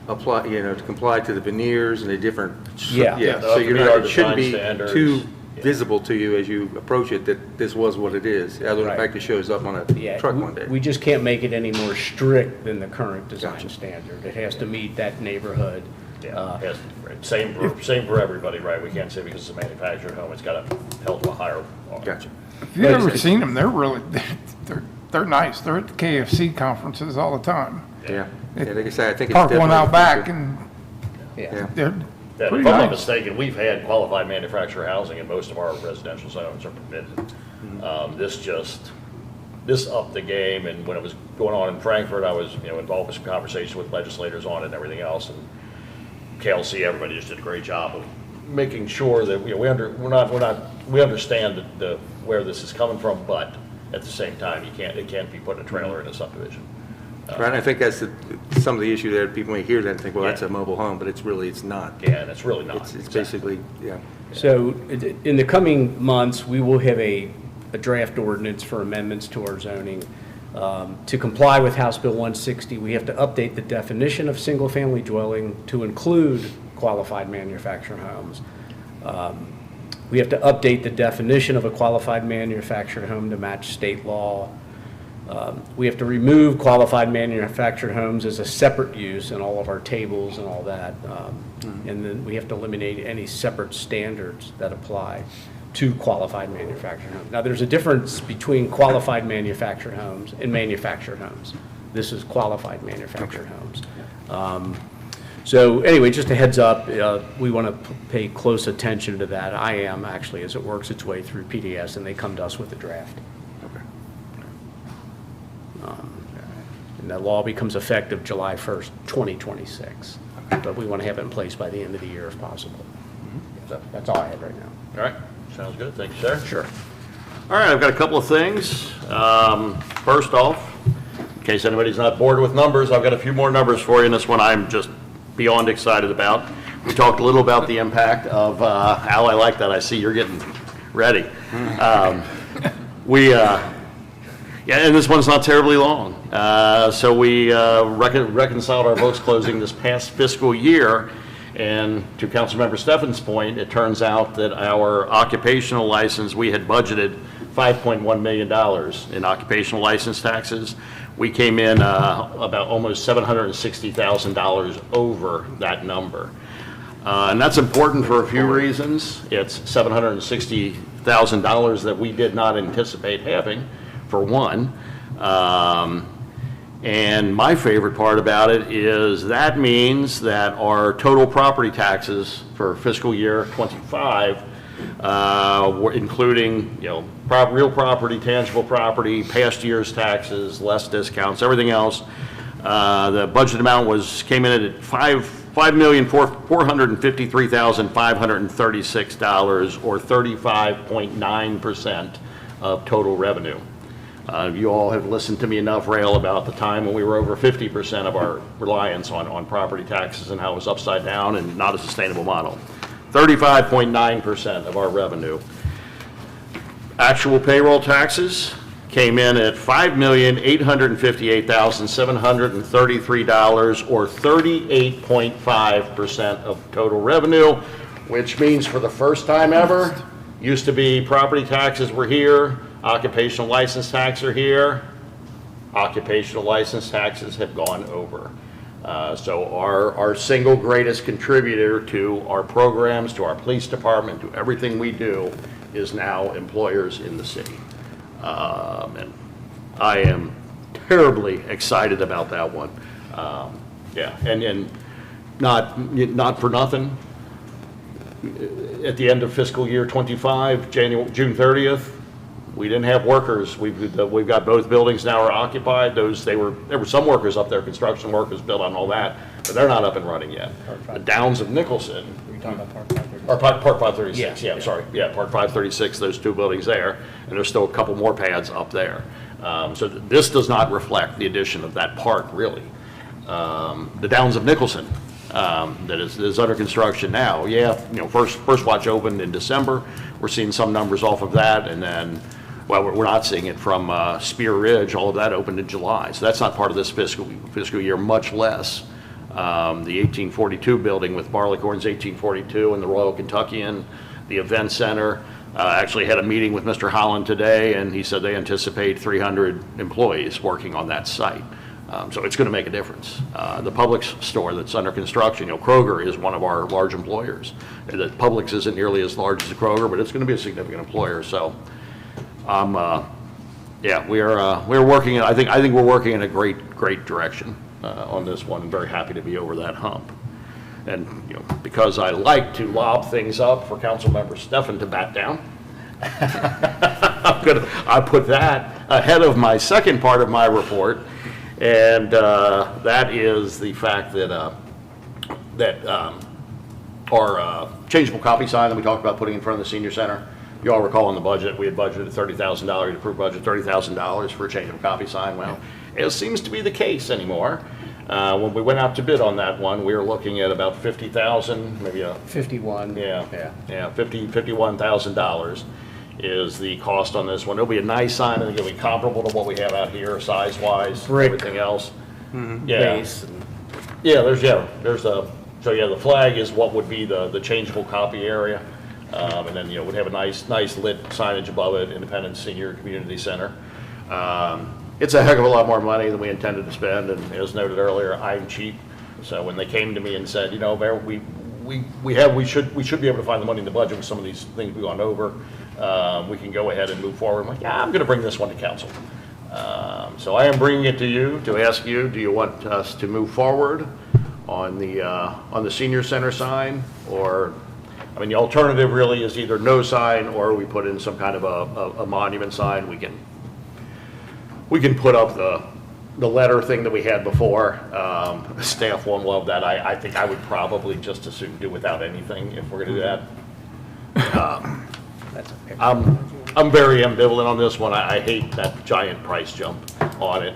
apply, to comply to the veneers and the different. Yeah. So you're not, it shouldn't be Design standards. too visible to you as you approach it that this was what it is, other than the Right. fact it shows up on a truck one day. We just can't make it any more strict than the current design standard. It has to meet that neighborhood. Yes, right. Same for everybody, right? We can't say because it's a manufactured home, it's got to held to a higher bar. Gotcha. If you've ever seen them, they're really, they're nice. They're at the KFC conferences all the time. Yeah. Yeah, like I said, I think it's Park one definitely out the back future. and Yeah. they're Yeah, pretty if I'm not nice. mistaken, we've had qualified manufacturer housing in most of our residential zones are permitted. This upped the game, and when it was going on in Frankfurt, I was, involved with some conversations with legislators on it and everything else, and KLC, everybody just did a great job of making sure that, we understand where this is coming from, but at the same time, it can't be putting a trailer in a subdivision. Right, and I think that's some of the issue there. People may hear that and think, well, that's a mobile home, but it's not. Yeah, and it's really not. It's basically, yeah. So in the coming months, we will have a draft ordinance for amendments to our zoning. To comply with House Bill 160, we have to update the definition of single-family dwelling to include qualified manufactured homes. We have to update the definition of a qualified manufactured home to match state law. We have to remove qualified manufactured homes as a separate use in all of our tables and all that. And then we have to eliminate any separate standards that apply to qualified manufactured homes. Now, there's a difference between qualified manufactured homes and manufactured homes. This is qualified manufactured homes. So anyway, just a heads up, we want to pay close attention to that. I am actually, as it works its way through PDS, and they come to us with a draft. And that law becomes effective July 1st, 2026. But we want to have it in place by the end of the year if possible. So that's all I have right now. All right, sounds good. Thank you, sir. Sure. All right, I've got a couple of things. First off, in case anybody's not bored with numbers, I've got a few more numbers for you, and this one I'm just beyond excited about. We talked a little about the impact of, Al, I like that. I see you're getting ready. Yeah, and this one's not terribly long. So we reconciled our books closing this past fiscal year, and to Councilmember Steffen's point, it turns out that our occupational license, we had budgeted $5.1 million in occupational license taxes. We came in about almost $760,000 over that number. And that's important for a few reasons. It's $760,000 that we did not anticipate having, for one. And my favorite part about it is that means that our total property taxes for fiscal year '25, including, real property, tangible property, past year's taxes, less discounts, everything else, The budget amount came in at $5,453,536, or 35.9% of total revenue. You all have listened to me enough rail about the time when we were over 50% of our reliance on property taxes and how it was upside down and not a sustainable model. 35.9% of our revenue. Actual payroll taxes came in at $5,858,733, or 38.5% of total revenue, which means for the first time ever, used to be property taxes were here, occupational license tax are here, occupational license taxes have gone over. So our single greatest contributor to our programs, to our police department, to everything we do, is now employers in the city. And I am terribly excited about that one. Yeah, and not for nothing, at the end of fiscal year 25, June 30th, we didn't have workers. We've got both buildings now are occupied. There were some workers up there, construction workers built on all that, but they're not up and running yet. The Downs of Nicholson. Are you talking about Park 536? Or Park 536, Yeah. I'm sorry. Yeah, Park 536, those two buildings there, and there's still a couple more pads up there. So this does not reflect the addition of that park, really. The Downs of Nicholson, that is under construction now. Yeah, First Watch opened in December. We're seeing some numbers off of that, and then, well, we're not seeing it from Spear Ridge. All of that opened in July, so that's not part of this fiscal year, much less the 1842 building with Barleycorn's 1842 and the Royal Kentuckian, the Event Center. Actually had a meeting with Mr. Holland today, and he said they anticipate 300 employees working on that site. So it's going to make a difference. The Publix store that's under construction, Kroger is one of our large employers. The Publix isn't nearly as large as the Kroger, but it's going to be a significant employer. So, yeah, we're working. I think we're working in a great direction on this one. I'm very happy to be over that hump. And because I like to lob things up for Councilmember Stefan to bat down, I put that ahead of my second part of my report. And that is the fact that our changeable copy sign that we talked about putting in front of the senior center, you all recall in the budget, we had budgeted $30,000, approved budget $30,000 for a changeable copy sign. Well, it seems to be the case anymore. When we went out to bid on that one, we were looking at about $50,000, maybe 51. $51,000 is the cost on this one. It'll be a nice sign. I think it'll be comparable to what we have out here, size-wise, Brick. everything else. Base. The flag is what would be the changeable copy area. And then, we'd have a nice lit signage above it, Independence Senior Community Center. It's a heck of a lot more money than we intended to spend, and as noted earlier, I'm cheap. So when they came to me and said, Mayor, we should be able to find the money in the budget with some of these things we've gone over. We can go ahead and move forward. I'm like, yeah, I'm going to bring this one to council. So I am bringing it to you to ask you, do you want us to move forward on the senior center sign? Or, the alternative really is either no sign, or we put in some kind of a monument sign. We can put up the letter thing that we had before. Staff won't love that. I think I would probably just as soon do without anything if we're going to do that. That's okay. I'm very ambivalent on this one. I hate that giant price jump on it.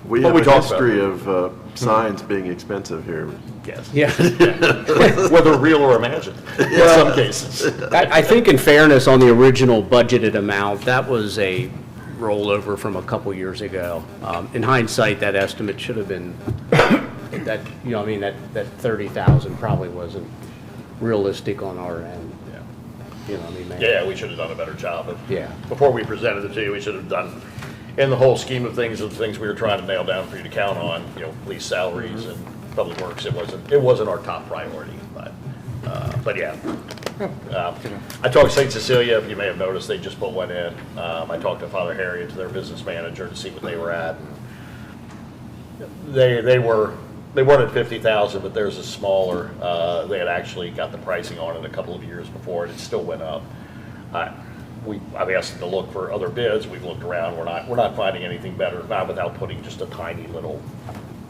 We But have we a talked about history of signs being expensive here. Yes. Yeah. Whether real or imagined in some cases. I think in fairness, on the original budgeted amount, that was a rollover from a couple years ago. In hindsight, that estimate should have been, that 30,000 probably wasn't realistic on our end. Man. Yeah, we should have done a better job of, Yeah. before we presented it to you, we should have done, in the whole scheme of things we were trying to nail down for you to count on, police salaries and public works, it wasn't our top priority, but yeah. I talked to St. Cecilia, you may have noticed, they just put one in. I talked to Father Harriet, their business manager, to see what they were at. They weren't at 50,000, but there's a smaller, they had actually got the pricing on it a couple of years before, and it still went up. I've asked them to look for other bids. We've looked around. We're not finding anything better, not without putting just a tiny little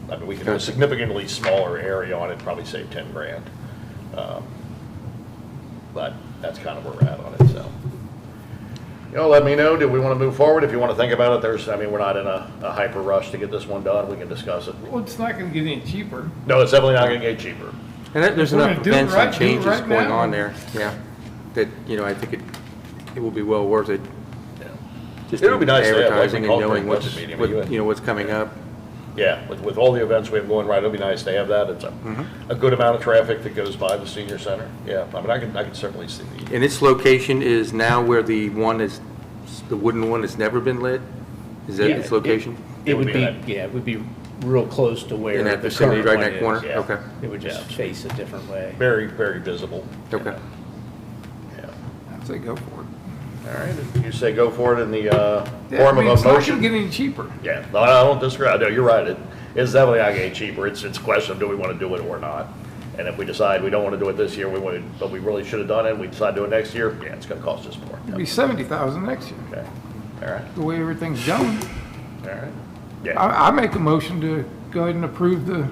I mean, we could do a significantly smaller area on it, probably save 10 grand. But that's kind of where we're at on it, so. Let me know, do we want to move forward? If you want to think about it, we're not in a hyper rush to get this one done, we can discuss it. Well, it's not gonna get any cheaper. No, it's definitely not going to get cheaper. And there's We're enough gonna do it events right- and do it changes right going now. on there, yeah, that, I think it will be well worth it. Yeah. Just It'll be nice to have, like we advertising and called knowing during what's, budget meeting, what, but what's coming up. Yeah, with all the events we have going right, it'll be nice to have that. It's a good amount of traffic that goes by the senior center. Yeah, I mean, I can certainly see the, And its location is now where the wooden one has never been lit? Is that Yeah, its location? It would be, at- yeah, it would be real close to where In that the vicinity, current right in one that corner? is. Yeah. Okay, It would just face a different way. very, very visible. okay. Yeah. I'd say go for it. All right, you say go for it in the Yeah, form I mean, of it's a not motion? gonna get any cheaper. Yeah, no, I don't disagree. No, you're right. It's definitely not getting cheaper. It's a question of do we want to do it or not? And if we decide we don't want to do it this year, but we really should have done it, we decide to do it next year, yeah, it's going to cost us more. It'll be 70,000 next year, Okay, all right, the way everything's going. all right. Yeah, I make a motion to go ahead and approve the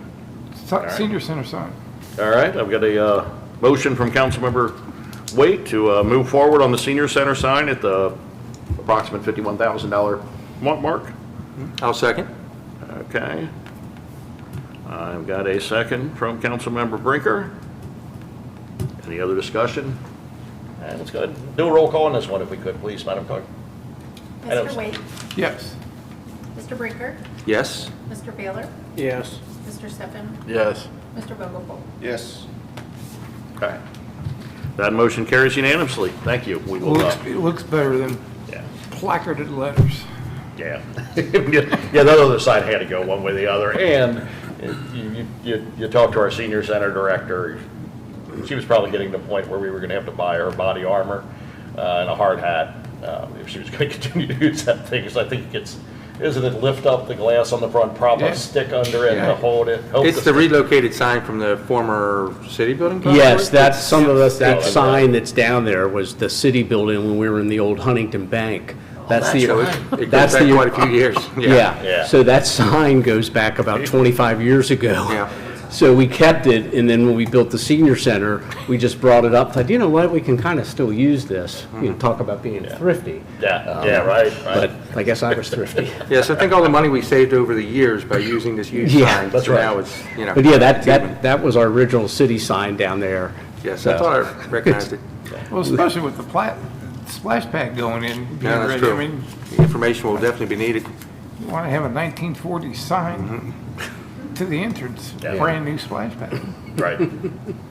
right. senior center sign. all right. I've got a motion from Councilmember Waite to move forward on the senior center sign at the approximate $51,000 mark. I'll second. Okay. I've got a second from Councilmember Brinker. Any other discussion? And let's go ahead and do a roll call on this one if we could, please, Madam Clerk. Mr. Wade? Yes. Mr. Brinker? Yes? Mr. Baylor? Yes. Mr. Steffen? Yes. Mr. Vogel? Yes. Okay. That motion carries unanimously. Thank you. We will, It looks better than yeah, placarded letters. yeah. Yeah, the other side had to go one way or the other. And you talked to our senior center director, she was probably getting to the point where we were going to have to buy her body armor and a hard hat if she was going to continue to use that thing. Because I think isn't it lift up the glass on the front, prop Yeah. a stick under it Yeah. to hold it? Hope It's the relocated sign from the former city building? probably? Yes, that's some of us, that Yeah. sign that's down there was the city building when we were in the old Huntington Bank. That's the, So it goes that's back the, quite a few years. Yeah. yeah. So that sign goes back about 25 years ago. Yeah. So we kept it, and then when we built the senior center, we just brought it up, thought, you know what, we can kind of still use this. You know, talk about being thrifty. Yeah, right. But I guess I was thrifty. Yes, I think all the money we saved over the years by using this used Yeah, sign. that's so right. Now it's, But yeah, that was our original city sign down there. Yes, I thought I recognized it. Well, especially with the splash pad going in, being Yeah, that's ready. true. I mean, The information will definitely be needed. you want to have a 1940s sign to the entrance, Yeah. brand new splash pad. Right.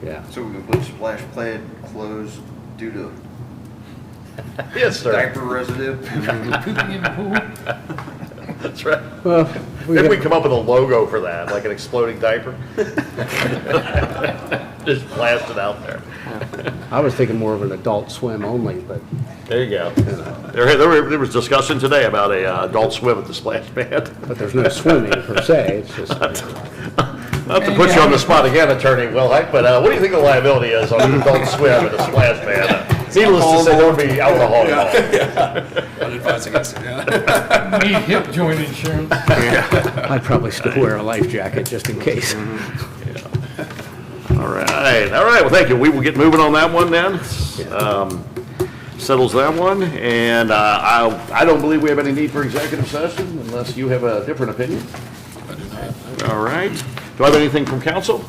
Yeah. So we can put splash pad closed due to Yes, sir. diaper residue? Pooping in the pool. That's right. Well, Maybe we come up with a logo for that, like an exploding diaper. Just blast it out there. I was thinking more of an Adult Swim only, but There you go. There was discussion today about a adult swim at the splash pad. there's no swimming per se, it's just, Not to put you on the spot again, Attorney Wilhite, but what do you think the liability is on an adult swim at a splash pad? Needless to say, there would be alcohol involved. I'd advise against it, yeah. Need hip joint insurance. I'd probably still wear a life jacket just in case. All right, well, thank you. We will get moving on that one then. Settles that one, and I don't believe we have any need for executive session unless you have a different opinion. All right. Do I have anything from council?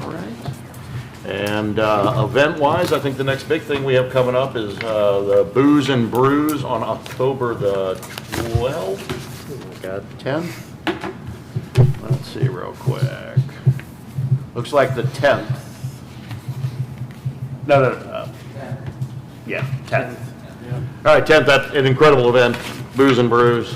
All right. And event-wise, I think the next big thing we have coming up is the Booze and Brews on October the 12th. Got 10th? Let's see real quick. Looks like the 10th. No. Yeah, 10th. All right, 10th, that's an incredible event, Booze and Brews.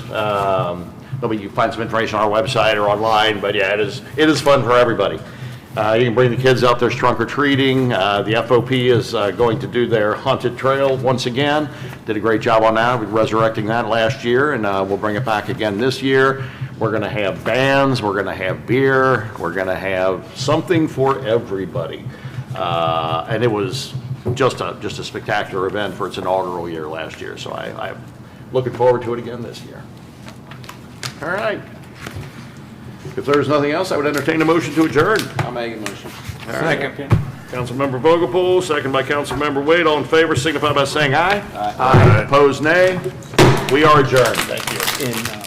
You find some information on our website or online, but yeah, it is fun for everybody. You can bring the kids out, there's trunk or treating. The FOP is going to do their haunted trail once again. Did a great job on that, we're resurrecting that last year, and we'll bring it back again this year. We're going to have bands, we're going to have beer, we're going to have something for everybody. And it was just a spectacular event for its inaugural year last year, so I'm looking forward to it again this year. All right. If there's nothing else, I would entertain a motion to adjourn. I'll make a motion. Second. Councilmember Vogel, second by Councilmember Wade. All in favor signify by saying aye. Aye. Opposed, nay. We are adjourned. Thank you.